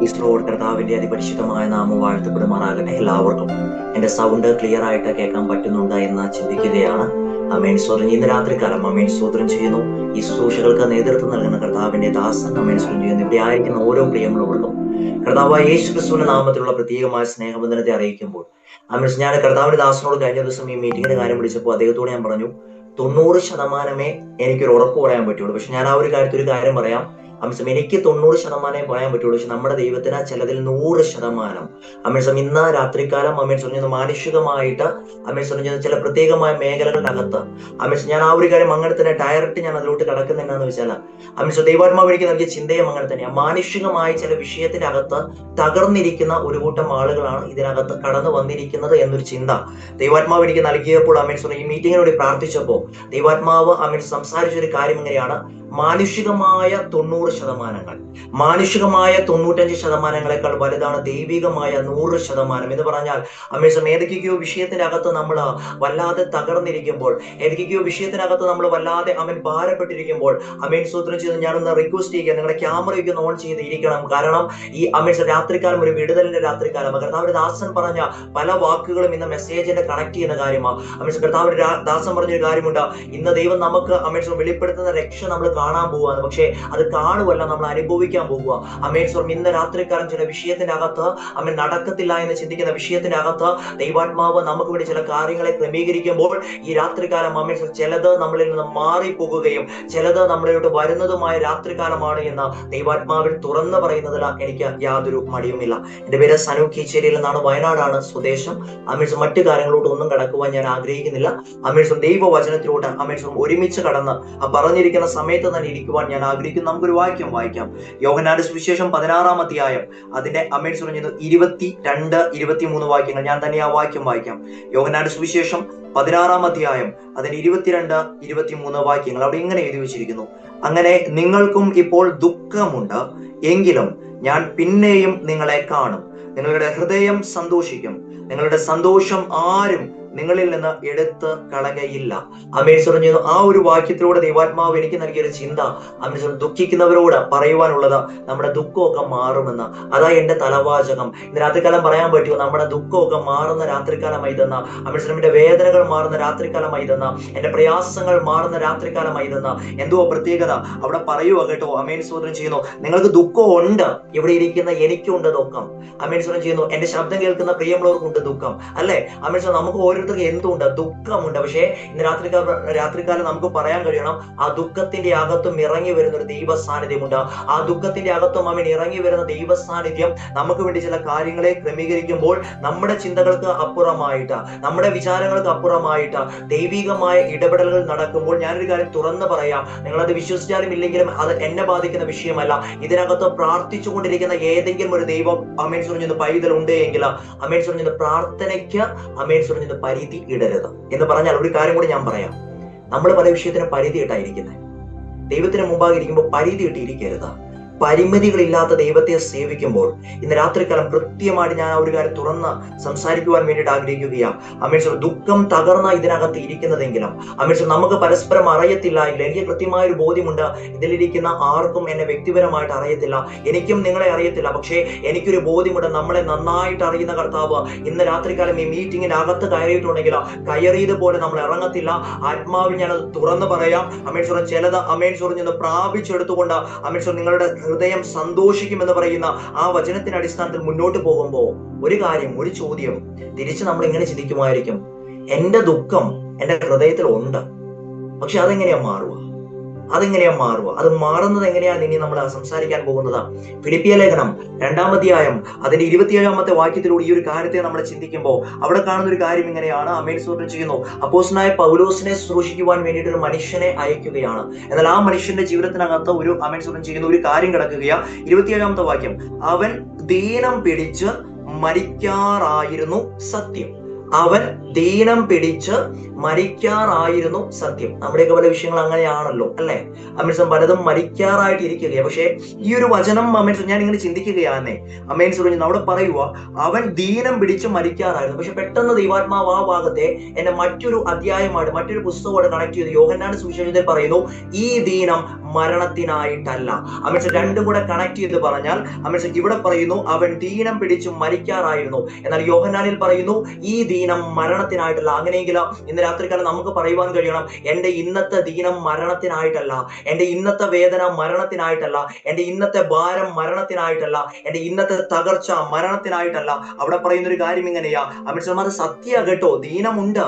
ഈശ്വരോട് കർത്താവിന്റെ അതിപരിശുദ്ധമായ നാമം വാഴ്ത്തപ്പെടുമാറാകട്ടെ. എല്ലാവർക്കും എന്റെ സൗണ്ട് ക്ലിയർ ആയിട്ട് കേൾക്കാൻ പറ്റുന്നുണ്ട് എന്ന് ചിന്തിക്കുകയാണ്. അമേൻ സ്വതം ഇന്ന് രാത്രികാലം അമേൻ സ്വതന്ത്രം ചെയ്യുന്നു. ഈ ശുശ്രൂഷകൾക്ക് നേതൃത്വം നൽകുന്ന കർത്താവിന്റെ ദാസൻ അമേൻ സ്വതന്ത്രം ചെയ്യുന്നു. ഇവിടെ ആയിരിക്കുന്ന ഓരോ പ്രിയമുള്ളവർക്കും കർത്താവായ യേശു ക്രിസ്തുവിന്റെ നാമത്തിലുള്ള പ്രത്യേകമായ സ്നേഹബന്ധനത്തെ അറിയിക്കുമ്പോൾ അമേൻ ഞാൻ കർത്താവിന്റെ ദാസനോട് കഴിഞ്ഞ ദിവസം ഈ മീറ്റിംഗിന്റെ കാര്യം വിളിച്ചപ്പോൾ അദ്ദേഹത്തോട് ഞാൻ പറഞ്ഞു 90% എനിക്കൊരു ഉറപ്പ് പറയാൻ പറ്റുള്ളൂ. പക്ഷെ ഞാൻ ആ ഒരു കാര്യം പറയാം. അംശം എനിക്ക് 90% പറയാൻ പറ്റുള്ളൂ. പക്ഷെ നമ്മുടെ ദൈവത്തിന് ചിലതിൽ 100%. അമേഴ്സം ഇന്ന് രാത്രികാലം അമേഴ്സ് പറഞ്ഞത് മാനുഷികമായിട്ട് അമേഴ്സ് പറഞ്ഞത് ചില പ്രത്യേകമായ മേഖലകളിനകത്ത് അമേഴ്സ് ഞാൻ ആ ഒരു കാര്യം അങ്ങനെ തന്നെ ഡയറക്റ്റ് ഞാൻ അതിലോട്ട് കടക്കുന്ന എന്നാന്ന് വെച്ചാൽ അമേഴ്സ് ദൈവാത്മാവ് എനിക്ക് നൽകിയ ചിന്തയും അങ്ങനെ തന്നെയാണ്. മാനുഷികമായ ചില വിഷയത്തിനകത്ത് തകർന്നിരിക്കുന്ന ഒരു കൂട്ടം ആളുകളാണ് ഇതിനകത്ത് കടന്നു വന്നിരിക്കുന്നത് എന്നൊരു ചിന്ത ദൈവാത്മാവ് എനിക്ക് നൽകിയപ്പോൾ അമേഴ്സ് ഈ മീറ്റിങ്ങിനോട് പ്രാർത്ഥിച്ചപ്പോൾ ദൈവാത്മാവ് അമേഴ്സ് സംസാരിച്ചൊരു കാര്യം എങ്ങനെയാണ്, മാനുഷികമായ 90%, മാനുഷികമായ 95%ങ്ങളെക്കാൾ വലുതാണ് ദൈവികമായ 100% എന്ന് പറഞ്ഞാൽ അമേസം ഏതൊക്കെയോ വിഷയത്തിനകത്ത് നമ്മൾ വല്ലാതെ തകർന്നിരിക്കുമ്പോൾ, ഏതൊക്കെയോ വിഷയത്തിനകത്ത് നമ്മൾ വല്ലാതെ ഭാരപ്പെട്ടിരിക്കുമ്പോൾ അമേൻ സൂത്രം ചെയ്ത് ഞാനൊന്ന് റിക്വസ്റ്റ് ചെയ്യുക, നിങ്ങളുടെ ക്യാമറയൊക്കെ ഓൺ ചെയ്ത് ഇരിക്കണം. കാരണം ഈ അമേസ് രാത്രികാലം ഒരു വിടുതലിന്റെ രാത്രികാലം. കർത്താവിന്റെ ദാസൻ പറഞ്ഞ പല വാക്കുകളും ഇന്ന് മെസ്സേജിന്റെ കണക്ട് ചെയ്യുന്ന കാര്യമാണ്. അമേസ് കർത്താവിന്റെ ദാസൻ പറഞ്ഞൊരു കാര്യമുണ്ട്, ഇന്ന് ദൈവം നമുക്ക് അമേസ് വെളിപ്പെടുത്തുന്ന രക്ഷ നമ്മൾ കാണാൻ പോവുകയാണ്. പക്ഷെ അത് കാണുവല്ല, നമ്മൾ അനുഭവിക്കാൻ പോകുക. അമേശ്വർ ഇന്ന് രാത്രിക്കാലം ചില വിഷയത്തിനകത്ത് അമ്മ നടക്കത്തില്ല എന്ന് ചിന്തിക്കുന്ന വിഷയത്തിനകത്ത് ദൈവാത്മാവ് നമുക്ക് വേണ്ടി ചില കാര്യങ്ങളെ ക്രമീകരിക്കുമ്പോൾ ഈ രാത്രികാലം അമേശ്വർ ചിലത് നമ്മളിൽ നിന്ന് മാറിപ്പോകുകയും ചിലത് നമ്മളിലോട്ട് വരുന്നതുമായ രാത്രികാലമാണ് എന്ന് ദൈവാത്മാവിൽ തുറന്നു പറയുന്നതിൽ എനിക്ക് യാതൊരു മടിയുമില്ല. എന്റെ പേര് സനു കീച്ചേരിയിൽ നിന്നാണ്, വയനാടാണ് സ്വദേശം. അമേശ്വർ മറ്റു കാര്യങ്ങളോട്ട് ഒന്നും കടക്കുവാൻ ഞാൻ ആഗ്രഹിക്കുന്നില്ല. അമേശ്വർ ദൈവവചനത്തിലോട്ട് അമേശ്വർ ഒരുമിച്ച് കടന്ന് പറഞ്ഞിരിക്കുന്ന സമയത്ത് തന്നെ ഇരിക്കുവാൻ ഞാൻ ആഗ്രഹിക്കുന്നു. നമുക്കൊരു വാക്യം വായിക്കാം. യോഹന്നാന്റെ സുവിശേഷം 16-ാം അധ്യായം അതിന്റെ അമേഴ്സ് പറഞ്ഞത് 22-23 വാക്യങ്ങൾ. ഞാൻ തന്നെ ആ വാക്യം വായിക്കാം. യോഹന്നാന്റെ സുവിശേഷം 16-ാം അധ്യായം അതിന്റെ 22-23 വാക്യങ്ങൾ. അവിടെ ഇങ്ങനെ എഴുതി വെച്ചിരിക്കുന്നു, അങ്ങനെ നിങ്ങൾക്കും ഇപ്പോൾ ദുഃഖമുണ്ട്, എങ്കിലും ഞാൻ പിന്നെയും നിങ്ങളെ കാണും, നിങ്ങളുടെ ഹൃദയം സന്തോഷിക്കും, നിങ്ങളുടെ സന്തോഷം ആരും നിങ്ങളിൽ നിന്ന് എടുത്ത് കളകയില്ല. അമേഴ്സ് പറഞ്ഞു ആ ഒരു വാക്യത്തിലൂടെ ദൈവാത്മാവ് എനിക്ക് നൽകിയൊരു ചിന്ത, അമേഴ്സ് ദുഃഖിക്കുന്നവരോട് പറയുവാനുള്ളത് നമ്മുടെ ദുഃഖമൊക്കെ മാറുമെന്ന്. അതാ എന്റെ തലവാചകം. ഇന്ന് രാത്രികാലം പറയാൻ പറ്റുമോ, നമ്മുടെ ദുഃഖമൊക്കെ മാറുന്ന രാത്രികാലമായി തന്ന അമേഴ്സ്, എന്റെ വേദനകൾ മാറുന്ന രാത്രികാലമായി തന്ന, എന്റെ പ്രയാസങ്ങൾ മാറുന്ന രാത്രികാലമായി തന്ന. എന്തോ പ്രത്യേകത അവിടെ പറയുക കേട്ടോ. അമേൻ സ്തോത്രം ചെയ്യുന്നു. നിങ്ങൾക്ക് ദുഃഖം ഉണ്ട്, ഇവിടെ ഇരിക്കുന്ന എനിക്കുണ്ട് ദുഃഖം. അമേൻ സ്തോത്രം ചെയ്യുന്നു. എന്റെ ശബ്ദം കേൾക്കുന്ന പ്രിയമുള്ളവർക്കുണ്ട് ദുഃഖം, അല്ലെ? അമേൻ നമുക്ക് ഓരോരുത്തർക്ക് എന്തുണ്ട്, ദുഃഖമുണ്ട്. പക്ഷേ ഇന്ന് രാത്രികാലം നമുക്ക് പറയാൻ കഴിയണം, ആ ദുഃഖത്തിന്റെ അകത്തും ഇറങ്ങി വരുന്ന ഒരു ദൈവ സാന്നിധ്യമുണ്ട്. ആ ദുഃഖത്തിന്റെ അകത്തും അവൻ ഇറങ്ങി വരുന്ന ദൈവ സാന്നിധ്യം നമുക്ക് വേണ്ടി ചില കാര്യങ്ങളെ ക്രമീകരിക്കുമ്പോൾ നമ്മുടെ ചിന്തകൾക്ക് അപ്പുറമായിട്ട്, നമ്മുടെ വിചാരങ്ങൾക്ക് അപ്പുറമായിട്ട് ദൈവികമായ ഇടപെടലുകൾ നടക്കുമ്പോൾ ഞാനൊരു കാര്യം തുറന്നു പറയാം, നിങ്ങളത് വിശ്വസിച്ചാലും ഇല്ലെങ്കിലും അത് എന്നെ ബാധിക്കുന്ന വിഷയമല്ല. ഇതിനകത്ത് പ്രാർത്ഥിച്ചുകൊണ്ടിരിക്കുന്ന ഏതെങ്കിലും ഒരു ദൈവം അമേൻ സുറിഞ്ഞ പൈതൽ ഉണ്ട് എങ്കിൽ അമേൻ സുറിഞ്ഞ പ്രാർത്ഥനയ്ക്ക് അമേൻ സുറിഞ്ഞ പരിധി ഇടരുത് എന്ന് പറഞ്ഞാൽ ഒരു കാര്യം കൂടി ഞാൻ പറയാം. നമ്മൾ പല വിഷയത്തിനും പരിധി ഇട്ടായിരിക്കുന്നത്. ദൈവത്തിന് മുമ്പാകെ ഇരിക്കുമ്പോൾ പരിധി ഇട്ടിരിക്കരുത്. പരിമിതികളില്ലാത്ത ദൈവത്തെ സേവിക്കുമ്പോൾ ഇന്ന് രാത്രികാലം കൃത്യമായിട്ട് ഞാൻ ആ ഒരു കാര്യം തുറന്ന് സംസാരിക്കുവാൻ വേണ്ടിയിട്ട് ആഗ്രഹിക്കുകയാണ്. അമേശ്വർ ദുഃഖം തകർന്ന ഇതിനകത്ത് ഇരിക്കുന്നതെങ്കിലും അമേശ്വർ നമുക്ക് പരസ്പരം അറിയത്തില്ല എങ്കിൽ എനിക്ക് കൃത്യമായ ഒരു ബോധ്യമുണ്ട്, ഇതിലിരിക്കുന്ന ആർക്കും എന്നെ വ്യക്തിപരമായിട്ട് അറിയത്തില്ല, എനിക്കും നിങ്ങളെ അറിയത്തില്ല. പക്ഷേ എനിക്കൊരു ബോധ്യമുണ്ട്, നമ്മളെ നന്നായിട്ട് അറിയുന്ന കർത്താവ് ഇന്ന് രാത്രികാലം ഈ മീറ്റിങ്ങിന് അകത്ത് കയറിയിട്ടുണ്ടെങ്കിൽ കയറിയതുപോലെ നമ്മൾ ഇറങ്ങത്തില്ല. ആത്മാവിൽ ഞാനത് തുറന്നു പറയാം. അമേശ്വർ ചിലത് അമേശ്വർ നിന്ന് പ്രാപിച്ചെടുത്തുകൊണ്ട് അമേശ്വർ നിങ്ങളുടെ ഹൃദയം സന്തോഷിക്കുമെന്ന് പറയുന്ന ആ വചനത്തിന്റെ അടിസ്ഥാനത്തിൽ മുന്നോട്ട് പോകുമ്പോൾ ഒരു കാര്യം, ഒരു ചോദ്യം തിരിച്ച് നമ്മൾ ഇങ്ങനെ ചിന്തിക്കുമായിരിക്കും, എന്റെ ദുഃഖം എന്റെ ഹൃദയത്തിൽ ഉണ്ട്, പക്ഷെ അതെങ്ങനെയാ മാറുക? അത് മാറുന്നത് എങ്ങനെയാണ് ഇനി നമ്മൾ സംസാരിക്കാൻ പോകുന്നത്. ഫിലിപ്പിയ ലേഖനം 2-ാം അധ്യായം അതിന്റെ 27-ാമത്തെ വാക്യത്തിലൂടെ ഈ ഒരു കാര്യത്തെ നമ്മൾ ചിന്തിക്കുമ്പോൾ അവിടെ കാണുന്ന ഒരു കാര്യം ഇങ്ങനെയാണ്. അമേൻ സ്തോത്രം ചെയ്യുന്നു. അപ്പോസ്തലനായ പൗലോസിനെ ശുശ്രൂഷിക്കുവാൻ വേണ്ടിയിട്ട് ഒരു മനുഷ്യനെ അയക്കുകയാണ്. എന്നാൽ ആ മനുഷ്യന്റെ ജീവിതത്തിനകത്ത് ഒരു അമേൻ സ്തോത്രം ചെയ്യുന്ന ഒരു കാര്യം കിടക്കുകയാണ്. 27-ാമത്തെ വാക്യം, അവൻ ദീനം പിടിച്ച് മരിക്കാറായിരുന്നു സത്യം. അവൻ ദീനം പിടിച്ച് മരിക്കാറായിരുന്നു സത്യം. നമ്മുടെയൊക്കെ പല വിഷയങ്ങൾ അങ്ങനെയാണല്ലോ, അല്ലെ? അമേൻസ് പലതും മരിക്കാറായിട്ട് ഇരിക്കുകയാണ്. പക്ഷെ ഈ ഒരു വചനം അമേൻസ് ഞാൻ ഇങ്ങനെ ചിന്തിക്കുകയാണേ, അമേൻസ് പറഞ്ഞു അവിടെ പറയുക അവൻ ദീനം പിടിച്ച് മരിക്കാറായിരുന്നു. പക്ഷെ പെട്ടെന്ന് ദൈവാത്മാവ് ആ ഭാഗത്തെ എന്നെ മറ്റൊരു അധ്യായമായിട്ട്, മറ്റൊരു പുസ്തകമായിട്ട് കണക്ട് ചെയ്തു. യോഹന്നാന്റെ സുവിശേഷത്തിൽ പറയുന്നു ഈ ദീനം മരണത്തിനായിട്ടല്ല. അമേൻസ് രണ്ടും കൂടെ കണക്ട് ചെയ്ത് പറഞ്ഞാൽ അമേൻസ് ഇവിടെ പറയുന്നു അവൻ ദീനം പിടിച്ച് മരിക്കാറായിരുന്നു, എന്നാൽ യോഹന്നാനിൽ പറയുന്നു ഈ ദീനം മരണത്തിനായിട്ടല്ല. അങ്ങനെയെങ്കിൽ ഇന്ന് രാത്രികാലം നമുക്ക് പറയുവാൻ കഴിയണം, എന്റെ ഇന്നത്തെ ദീനം മരണത്തിനായിട്ടല്ല, എന്റെ ഇന്നത്തെ വേദന മരണത്തിനായിട്ടല്ല, എന്റെ ഇന്നത്തെ ഭാരം മരണത്തിനായിട്ടല്ല, എന്റെ ഇന്നത്തെ തകർച്ച മരണത്തിനായിട്ടല്ല. അവിടെ പറയുന്ന ഒരു കാര്യം ഇങ്ങനെയാ അമിത്ഷാ, അത് സത്യ കേട്ടോ, ദീനമുണ്ട്,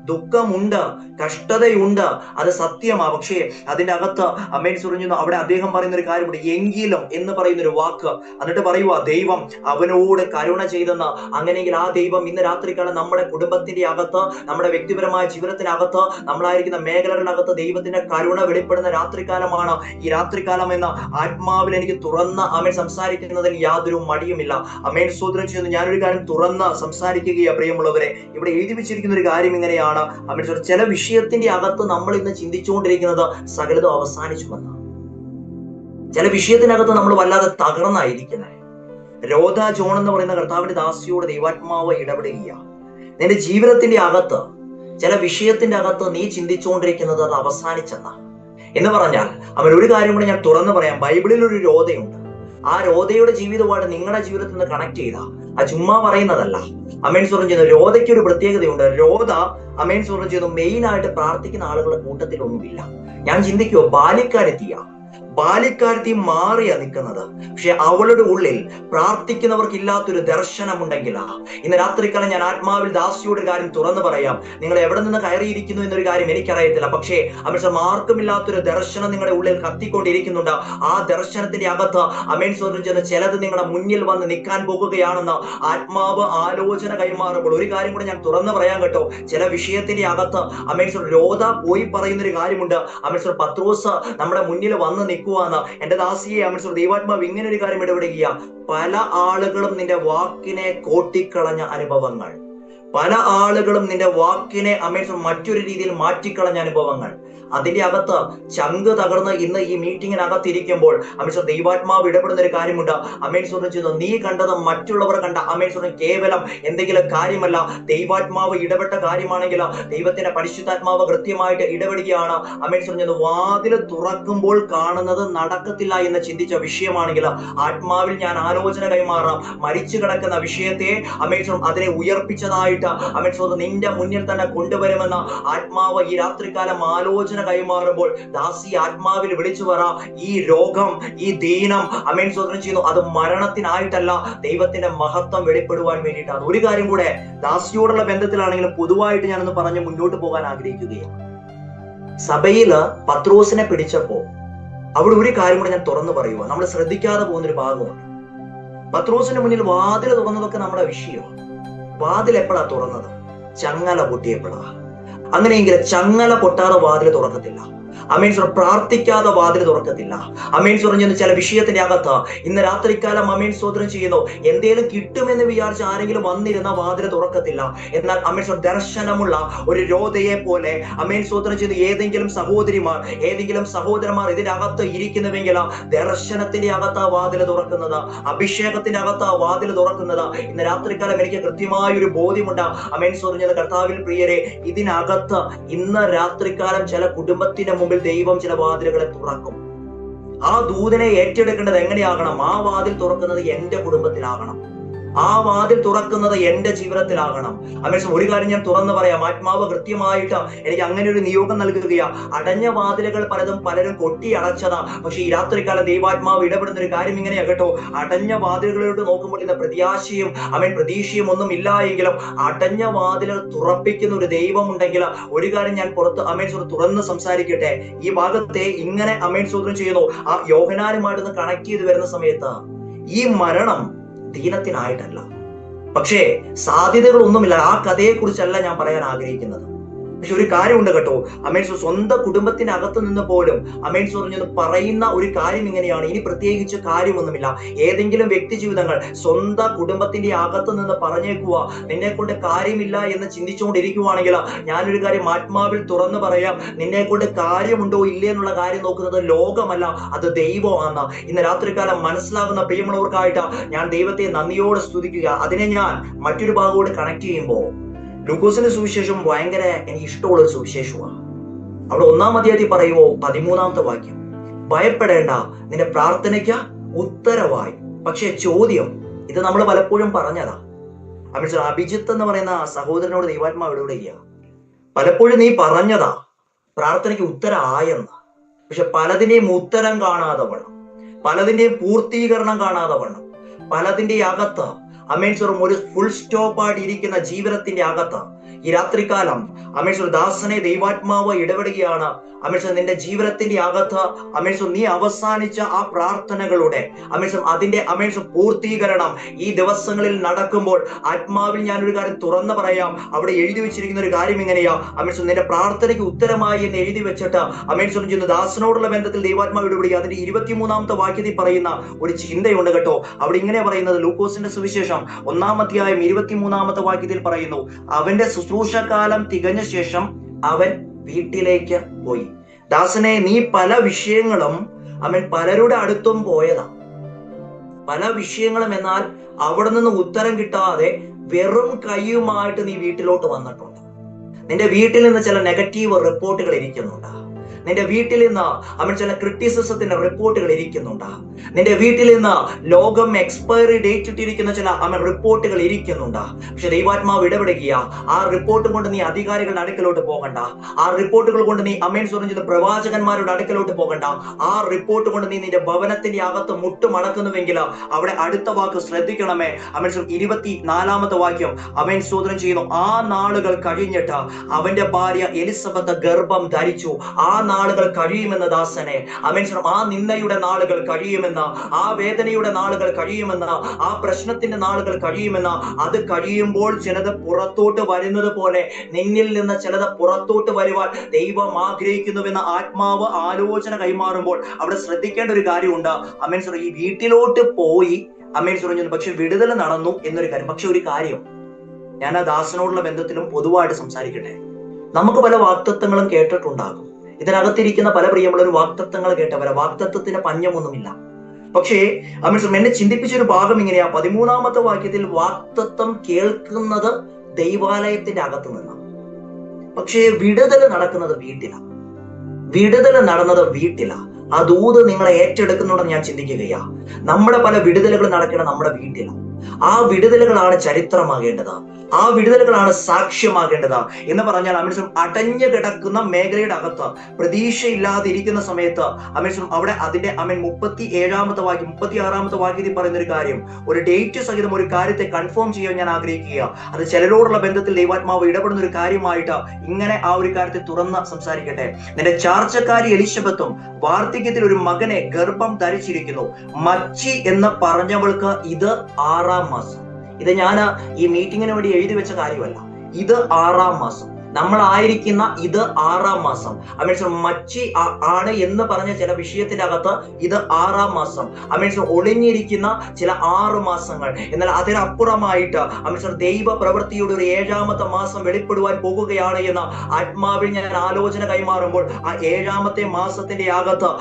ദുഃഖമുണ്ട്, കഷ്ടതയുണ്ട്, അത് സത്യമാ. പക്ഷേ അതിന്റെ അകത്ത് അമേൻ പറഞ്ഞു അവിടെ അദ്ദേഹം പറയുന്ന ഒരു കാര്യമുണ്ട്, എങ്കിലും എന്ന് പറയുന്ന ഒരു വാക്ക്. എന്നിട്ട് പറയുക ദൈവം അവനോട് കരുണ ചെയ്തെന്ന്. അങ്ങനെയെങ്കിൽ ആ ദൈവം ഇന്ന് രാത്രിക്കാലം നമ്മുടെ കുടുംബത്തിന്റെ അകത്ത്, നമ്മുടെ വ്യക്തിപരമായ ജീവിതത്തിനകത്ത്, നമ്മളായിരിക്കുന്ന മേഖലകളിനകത്ത് ദൈവത്തിന്റെ കരുണ വെളിപ്പെടുന്ന രാത്രികാലമാണ് ഈ രാത്രികാലം എന്ന ആത്മാവിൽ എനിക്ക് തുറന്ന് അമേൻ സംസാരിക്കുന്നതിൽ യാതൊരു മടിയുമില്ല. അമേൻ സ്തോത്രം ചെയ്യുന്നു. ഞാനൊരു കാര്യം തുറന്ന് സംസാരിക്കുകയാണ് പ്രിയമുള്ളവരെ. ഇവിടെ എഴുതി വെച്ചിരിക്കുന്ന ഒരു കാര്യം ഇങ്ങനെയാണ്, ചില വിഷയത്തിന്റെ അകത്ത് നമ്മൾ ഇന്ന് ചിന്തിച്ചുകൊണ്ടിരിക്കുന്നത് സകലതും അവസാനിച്ചു വന്ന, ചില വിഷയത്തിനകത്ത് നമ്മൾ വല്ലാതെ തകർന്നായിരിക്കുന്നത്. രോധ ജോൺ എന്ന് പറയുന്ന കർത്താവിന്റെ ദാസിയോട് ദൈവാത്മാവ് ഇടപെടുക, നിന്റെ ജീവിതത്തിന്റെ അകത്ത് ചില വിഷയത്തിന്റെ അകത്ത് നീ ചിന്തിച്ചുകൊണ്ടിരിക്കുന്നത് അത് അവസാനിച്ചെന്ന എന്ന് പറഞ്ഞാൽ അവൻ ഒരു കാര്യം കൂടെ ഞാൻ തുറന്നു പറയാം. ബൈബിളിൽ ഒരു രോധയുണ്ട്. ആ രോധയുടെ ജീവിതമായിട്ട് നിങ്ങളുടെ ജീവിതത്തിൽ നിന്ന് കണക്ട് ചെയ്ത ആ ചുമ്മാ പറയുന്നതല്ല. അമേൻ സ്വർണ്ണം ചെയ്യുന്നു. രോധയ്ക്ക് ഒരു പ്രത്യേകതയുണ്ട്. രോധ അമേൻ സ്വർണ്ണം ചെയ്യുന്നു മെയിൻ ആയിട്ട് പ്രാർത്ഥിക്കുന്ന ആളുകളുടെ കൂട്ടത്തിലൊന്നുമില്ല. ഞാൻ ചിന്തിക്കുവോ, ബാല്യക്കാരത്തി മാറിയാ നിൽക്കുന്നത്. പക്ഷെ അവളുടെ ഉള്ളിൽ പ്രാർത്ഥിക്കുന്നവർക്ക് ഇല്ലാത്തൊരു ദർശനമുണ്ടെങ്കിൽ ഇന്ന് രാത്രിക്കാലം ഞാൻ ആത്മാവിൽ ദാസിയോട് കാര്യം തുറന്നു പറയാം. നിങ്ങൾ എവിടെ നിന്ന് കയറിയിരിക്കുന്നു എന്നൊരു കാര്യം എനിക്കറിയത്തില്ല, പക്ഷേ അമേൻ മാർക്കുമില്ലാത്തൊരു ദർശനം നിങ്ങളുടെ ഉള്ളിൽ കത്തിക്കൊണ്ടിരിക്കുന്നുണ്ട്. ആ ദർശനത്തിന്റെ അകത്ത് അമേൻ സ്വർണ്ണം ചെയ്യുന്ന ചിലത് നിങ്ങളുടെ മുന്നിൽ വന്ന് നിൽക്കാൻ പോകുകയാണെന്ന് ആത്മാവ് ആലോചന കൈമാറുമ്പോൾ ഒരു കാര്യം കൂടെ ഞാൻ തുറന്നു പറയാൻ കേട്ടോ. ചില വിഷയത്തിന്റെ അകത്ത് അമേൻ രോധ പോയി പറയുന്ന ഒരു കാര്യമുണ്ട്. അമേൻ പത്രോസ് നമ്മുടെ മുന്നിൽ വന്ന് നിൽക്കുവാന്ന്. എന്റെ ദാസിയെ അമേൻ ദൈവാത്മാവ് ഇങ്ങനെ ഒരു കാര്യം ഇടപെടുക, പല ആളുകളും നിന്റെ വാക്കിനെ കോട്ടിക്കളഞ്ഞ അനുഭവങ്ങൾ, പല ആളുകളും നിന്റെ വാക്കിനെ അമേൻ മറ്റൊരു രീതിയിൽ മാറ്റിക്കളഞ്ഞ അനുഭവങ്ങൾ, അതിന്റെ അകത്ത് ചങ്ക് തകർന്ന് ഇന്ന് ഈ മീറ്റിങ്ങിനകത്ത് ഇരിക്കുമ്പോൾ അമേൻ ദൈവാത്മാവ് ഇടപെടുന്ന ഒരു കാര്യമുണ്ട്. അമേൻ സ്വർണ്ണം ചെയ്യുന്നു. നീ കണ്ടത് മറ്റുള്ളവർ കണ്ട അമേൻ സ്വർണ്ണം കേവലം എന്തെങ്കിലും കാര്യമല്ല, ദൈവാത്മാവ് ഇടപെട്ട കാര്യമാണെങ്കിൽ ദൈവത്തിന്റെ പരിശുദ്ധാത്മാവ് കൃത്യമായിട്ട് ഇടപെടുകയാണ്. അമേൻ സ്വർണ്ണം വാതിൽ തുറക്കുമ്പോൾ കാണുന്നത് നടക്കത്തില്ല എന്ന് ചിന്തിച്ച വിഷയമാണെങ്കിൽ ആത്മാവിൽ ഞാൻ ആലോചന കൈമാറാം. മരിച്ചു കിടക്കുന്ന വിഷയത്തെ അമേൻ സ്വർണ്ണം അതിനെ ഉയർപ്പിച്ചതായിട്ട് അമേൻ സ്വർണ്ണം നിന്റെ മുന്നിൽ തന്നെ കൊണ്ടുവരുമെന്ന ആത്മാവ് ഈ രാത്രികാലം ആലോചന കൈമാറുമ്പോൾ ദാസി ആത്മാവിൽ വിളിച്ചു പറ, ഈ രോഗം, ഈ ദീനം അമേൻ സ്തോത്രം ചെയ്യുന്നു, അത് മരണത്തിനായിട്ടല്ല, ദൈവത്തിന്റെ മഹത്വം വെളിപ്പെടുവാൻ വേണ്ടിയിട്ടാണ്. ഒരു കാര്യം കൂടെ ദാസിയോടുള്ള ബന്ധത്തിലാണെങ്കിലും പൊതുവായിട്ട് ഞാനൊന്ന് പറഞ്ഞ് മുന്നോട്ട് പോകാൻ ആഗ്രഹിക്കുകയാണ്. സഭയില് പത്രോസിനെ പിടിച്ചപ്പോ അവിടെ ഒരു കാര്യം കൂടെ ഞാൻ തുറന്നു പറയുക, നമ്മൾ ശ്രദ്ധിക്കാതെ പോകുന്നൊരു ഭാഗമാണ്. പത്രോസിന്റെ മുന്നിൽ വാതിൽ തുറന്നതൊക്കെ നമ്മുടെ വിഷയമാണ്. വാതിൽ എപ്പോഴാ തുറന്നത്? ചങ്ങല പൊട്ടിയപ്പോഴാ. അങ്ങനെയെങ്കിൽ ചങ്ങല പൊട്ടാതെ വാതിൽ തുറക്കത്തില്ല. അമേൻ പ്രാർത്ഥിക്കാതെ വാതിൽ തുറക്കത്തില്ല. അമേൻ സ്തോത്രം ചില വിഷയത്തിന്റെ അകത്ത് ഇന്ന് രാത്രിക്കാലം അമേൻ സ്തോത്രം ചെയ്യുന്നു, എന്തേലും കിട്ടുമെന്ന് വിചാരിച്ച് ആരെങ്കിലും വന്നിരുന്ന വാതിൽ തുറക്കത്തില്ല. എന്നാൽ അമേൻ ദർശനമുള്ള ഒരു രോധയെ പോലെ അമേൻ സ്തോത്രം ചെയ്ത് ഏതെങ്കിലും സഹോദരിമാർ, ഏതെങ്കിലും സഹോദരന്മാർ ഇതിന്റെ അകത്ത് ഇരിക്കുന്നുവെങ്കിൽ ദർശനത്തിന്റെ അകത്ത് ആ വാതിൽ തുറക്കുന്നത്, അഭിഷേകത്തിന്റെ അകത്ത് ആ വാതിൽ തുറക്കുന്നത്. ഇന്ന് രാത്രിക്കാലം എനിക്ക് കൃത്യമായ ഒരു ബോധ്യമുണ്ട്. അമേൻ സ്തോത്രം ചെയ്ത കർത്താവിൽ പ്രിയരെ, ഇതിനകത്ത് ഇന്ന് രാത്രിക്കാലം ചില കുടുംബത്തിന്റെ മുമ്പിൽ ദൈവം ചില വാതിലുകളെ തുറക്കും. ആ ദൂതനെ ഏറ്റെടുക്കേണ്ടത് എങ്ങനെയാകണം? ആ വാതിൽ തുറക്കുന്നത് എന്റെ കുടുംബത്തിലാകണം, ആ വാതിൽ തുറക്കുന്നത് എന്റെ ജീവിതത്തിലാകണം. അമേൻ ഒരു കാര്യം ഞാൻ തുറന്നു പറയാം, ആത്മാവ് കൃത്യമായിട്ട് എനിക്ക് അങ്ങനെ ഒരു നിയോഗം നൽകുകയാ. അടഞ്ഞ വാതിലുകൾ പലരും കൊട്ടി അടച്ചതാ. പക്ഷെ ഈ രാത്രികാലം ദൈവാത്മാവ് ഇടപെടുന്ന ഒരു കാര്യം ഇങ്ങനെയാ കേട്ടോ. അടഞ്ഞ വാതിലുകളിലോട്ട് നോക്കുമ്പോൾ ഇന്ന് പ്രത്യാശയും പ്രതീക്ഷയും ഒന്നും ഇല്ല എങ്കിലും അടഞ്ഞ വാതിലുകൾ തുറപ്പിക്കുന്ന ഒരു ദൈവം ഉണ്ടെങ്കിൽ ഒരു കാര്യം ഞാൻ തുറന്ന് സംസാരിക്കട്ടെ. ഈ ഭാഗത്തെ ഇങ്ങനെ അമേൻ സ്തോത്രം ചെയ്യുന്നു. ആ യോഹന്നാനുമായിട്ടൊന്ന് കണക്ട് ചെയ്ത് വരുന്ന സമയത്ത് ഈ മരണം ദീനത്തിനായിട്ടല്ല, പക്ഷേ സാധ്യതകളൊന്നുമില്ല. ആ കഥയെ കുറിച്ചല്ല ഞാൻ പറയാൻ ആഗ്രഹിക്കുന്നത്. പക്ഷെ ഒരു കാര്യമുണ്ട് കേട്ടോ, അമേൻസ് സ്വന്തം കുടുംബത്തിന്റെ അകത്ത് നിന്ന് പോലും അമേൻസ് പറഞ്ഞത് പറയുന്ന ഒരു കാര്യം ഇങ്ങനെയാണ്. ഇനി പ്രത്യേകിച്ച് കാര്യമൊന്നുമില്ല. ഏതെങ്കിലും വ്യക്തി ജീവിതങ്ങൾ സ്വന്തം കുടുംബത്തിന്റെ അകത്ത് നിന്ന് പറഞ്ഞേക്കുക, നിന്നെ കൊണ്ട് കാര്യമില്ല എന്ന് ചിന്തിച്ചുകൊണ്ടിരിക്കുവാണെങ്കിൽ ഞാനൊരു കാര്യം ആത്മാവിൽ തുറന്നു പറയാം, നിന്നെ കൊണ്ട് കാര്യമുണ്ടോ ഇല്ലേ എന്നുള്ള കാര്യം നോക്കുന്നത് ലോകമല്ല, അത് ദൈവമാണ്. ഇന്ന് രാത്രികാലം മനസ്സിലാകുന്ന പ്രിയമുള്ളവർക്കായിട്ട് ഞാൻ ദൈവത്തെ നന്ദിയോടെ സ്തുതിക്കുക. അതിനെ ഞാൻ മറ്റൊരു ഭാഗത്തോട് കണക്ട് ചെയ്യുമ്പോൾ ലൂക്കോസിന്റെ സുവിശേഷം ഭയങ്കര എനിക്ക് ഇഷ്ടമുള്ള ഒരു സുവിശേഷമാണ്. അവിടെ 1-ാം അധ്യായത്തിൽ പറയുമോ 13-ാമത്തെ വാക്യം, ഭയപ്പെടേണ്ട, നിന്റെ പ്രാർത്ഥനയ്ക്ക് ഉത്തരവായി. പക്ഷെ ചോദ്യം, ഇത് നമ്മൾ പലപ്പോഴും പറഞ്ഞതാ. അഭിജിത്ത് എന്ന് പറയുന്ന സഹോദരനോട് ദൈവാത്മാവ് ഇടപെടുക, പലപ്പോഴും നീ പറഞ്ഞതാ പ്രാർത്ഥനയ്ക്ക് ഉത്തരമായെന്ന്. പക്ഷെ പലതിന്റെയും ഉത്തരം കാണാതെ വണ്ണം, പലതിന്റെയും പൂർത്തീകരണം കാണാതെ വണ്ണം, പലതിന്റെ അകത്ത് അമേൻസർ ഒരു ഫുൾ സ്റ്റോപ്പായിട്ട് ഇരിക്കുന്ന ജീവിതത്തിന്റെ അകത്ത് ഈ രാത്രികാലം അമേൻസർ ദാസനെ ദൈവാത്മാവ് ഇടപെടുകയാണ്. അമേൻസർ നിന്റെ ജീവിതത്തിന്റെ അകത്ത് അമേൻസർ നീ അവസാനിച്ച ആ പ്രാർത്ഥനകളുടെ അമേൻസർ അതിന്റെ അമേൻസർ പൂർത്തീകരണം ഈ ദിവസങ്ങളിൽ നടക്കുമ്പോൾ ആത്മാവിൽ ഞാനൊരു കാര്യം തുറന്നു പറയാം. അവിടെ എഴുതി വെച്ചിരിക്കുന്ന ഒരു കാര്യം ഇങ്ങനെയാ, അമേൻസർ നിന്റെ പ്രാർത്ഥനയ്ക്ക് ഉത്തരമായി എന്ന് എഴുതി വെച്ചിട്ട് അമേൻസർ ചെയ്യുന്ന ദാസനോടുള്ള ബന്ധത്തിൽ ദൈവാത്മാവ് ഇടപെടുക. അതിന്റെ 23-ാമത്തെ വാക്യത്തിൽ പറയുന്ന ഒരു ചിന്തയുണ്ട് കേട്ടോ. അവിടെ ഇങ്ങനെ പറയുന്നത്, ലൂക്കോസിന്റെ സുവിശേഷം 1-ാം അധ്യായം 23-ാമത്തെ വാക്യത്തിൽ പറയുന്നു, അവന്റെ ശുശ്രൂഷകാലം തികഞ്ഞ ശേഷം അവൻ വീട്ടിലേക്ക് പോയി. ദാസനെ, നീ പല വിഷയങ്ങളും അവൻ പലരുടെ അടുത്തും പോയതാ, പല വിഷയങ്ങളും. എന്നാൽ അവിടെ നിന്ന് ഉത്തരം കിട്ടാതെ വെറും കൈയുമായിട്ട് നീ വീട്ടിലോട്ട് വന്നിട്ടുണ്ട്. നിന്റെ വീട്ടിൽ നിന്ന് ചില നെഗറ്റീവ് റിപ്പോർട്ടുകൾ ഇരിക്കുന്നുണ്ട്. നിന്റെ വീട്ടിൽ നിന്ന് അവൻ ചില ക്രിറ്റിസിസത്തിന്റെ റിപ്പോർട്ടുകൾ ഇരിക്കുന്നുണ്ട്. നിന്റെ വീട്ടിൽ നിന്ന് ലോകം എക്സ്പയറി ഡേറ്റ് ഇട്ടിരിക്കുന്ന ചില റിപ്പോർട്ടുകൾ ഇരിക്കുന്നുണ്ട്. പക്ഷെ ദൈവാത്മാവ് ഇടപെടുക, ആ റിപ്പോർട്ട് കൊണ്ട് നീ അധികാരികളുടെ അടുക്കലോട്ട് പോകണ്ട, ആ റിപ്പോർട്ടുകൾ കൊണ്ട് നീ ചെയ്ത പ്രവാചകന്മാരുടെ അടുക്കലോട്ട് പോകണ്ട, ആ റിപ്പോർട്ട് കൊണ്ട് നീ നിന്റെ ഭവനത്തിന്റെ അകത്ത് മുട്ടുമടക്കുന്നുവെങ്കിൽ അവിടെ അടുത്ത വാക്ക് ശ്രദ്ധിക്കണമേ. 24-ാമത്തെ വാക്യം സ്തോത്രം ചെയ്യുന്നു, ആ നാളുകൾ കഴിഞ്ഞിട്ട് അവന്റെ ഭാര്യ എലിസബത്ത് ഗർഭം ധരിച്ചു. ആ നാളുകൾ കഴിയുമെന്ന് ദാസനെ, ആ നിന്ദയുടെ നാളുകൾ കഴിയുമെന്ന്, ആ വേദനയുടെ നാളുകൾ കഴിയുമെന്ന്, ആ പ്രശ്നത്തിന്റെ നാളുകൾ കഴിയുമെന്ന്. അത് കഴിയുമ്പോൾ ചിലത് പുറത്തോട്ട് വരുന്നത് പോലെ നിന്നിൽ നിന്ന് ചിലത് പുറത്തോട്ട് വരുവാൻ ദൈവം ആഗ്രഹിക്കുന്നുവെന്ന് ആത്മാവ് ആലോചന കൈമാറുമ്പോൾ അവിടെ ശ്രദ്ധിക്കേണ്ട ഒരു കാര്യമുണ്ട്. ഈ വീട്ടിലോട്ട് പോയി പക്ഷെ വിടുതൽ നടന്നു എന്നൊരു കാര്യം. പക്ഷെ ഒരു കാര്യം ഞാൻ ആ ദാസനോടുള്ള ബന്ധത്തിലും പൊതുവായിട്ട് സംസാരിക്കട്ടെ. നമുക്ക് പല വാക്തത്വങ്ങളും കേട്ടിട്ടുണ്ടാകും. ഇതിനകത്തിരിക്കുന്ന പല പ്രിയമുള്ള ഒരു വാക്തത്വങ്ങൾ കേട്ടവരെ, വാക്തത്വത്തിന് പഞ്ഞമൊന്നുമില്ല. പക്ഷേ എന്നെ ചിന്തിപ്പിച്ചൊരു ഭാഗം ഇങ്ങനെയാ, 13-ാമത്തെ വാക്യത്തിൽ വാക്തത്വം കേൾക്കുന്നത് ദൈവാലയത്തിന്റെ അകത്ത് നിന്നാണ്. പക്ഷേ വിടുതൽ നടക്കുന്നത് വീട്ടിലാണ്. വിടുതൽ നടന്നത് വീട്ടിലാണ്. ആ ദൂത് നിങ്ങളെ ഏറ്റെടുക്കുന്നുണ്ടെന്ന് ഞാൻ ചിന്തിക്കുകയാ. നമ്മുടെ പല വിടുതലുകൾ നടക്കണം നമ്മുടെ വീട്ടിലാണ്. ആ വിടുതലുകളാണ് ചരിത്രമാകേണ്ടത്, ആ വിടുതലുകളാണ് സാക്ഷ്യമാകേണ്ടത്. എന്ന് പറഞ്ഞാൽ അടഞ്ഞു കിടക്കുന്ന മേഖലയുടെ അകത്ത് പ്രതീക്ഷയില്ലാതെ ഇരിക്കുന്ന സമയത്ത് അവിടെ അതിന്റെ 37-ാമത്തെ വാക്യം 36-ാമത്തെ വാക്യത്തിൽ പറയുന്ന ഒരു കാര്യം, ഒരു ഡേറ്റ് സഹിതം ഒരു കാര്യത്തെ കൺഫേം ചെയ്യാൻ ഞാൻ ആഗ്രഹിക്കുക. അത് ചിലരോടുള്ള ബന്ധത്തിൽ ദൈവാത്മാവ് ഇടപെടുന്ന ഒരു കാര്യമായിട്ട് ഇങ്ങനെ ആ ഒരു കാര്യത്തെ തുറന്ന് സംസാരിക്കട്ടെ. നിന്റെ ചാർച്ചക്കാരി എലിശബത്തും വാർദ്ധക്യത്തിൽ ഒരു മകനെ ഗർഭം ധരിച്ചിരിക്കുന്നു. മച്ചി എന്ന് പറഞ്ഞവൾക്ക് ഇത് 6-ാം മാസം. ഇത് ഞാൻ ഈ മീറ്റിങ്ങിന് വേണ്ടി എഴുതി വെച്ച കാര്യമല്ല, ഇത് 6-ാം മാസം. നമ്മളായിരിക്കുന്ന ഇത് 6-ാം മാസം. മച്ചി ആണ് എന്ന് പറഞ്ഞ ചില വിഷയത്തിന്റെ അകത്ത് ഇത് 6-ാം മാസം. ഒളിഞ്ഞിരിക്കുന്ന ചില 6 മാസങ്ങൾ. എന്നാൽ അതിനപ്പുറമായിട്ട് ദൈവ പ്രവൃത്തിയുടെ ഒരു 7-ാമത്തെ മാസം വെളിപ്പെടുവാൻ പോകുകയാണ് എന്ന് ആത്മാവിൽ ഞാൻ ആലോചന കൈമാറുമ്പോൾ ആ 7-ാമത്തെ മാസത്തിന്റെ അകത്ത്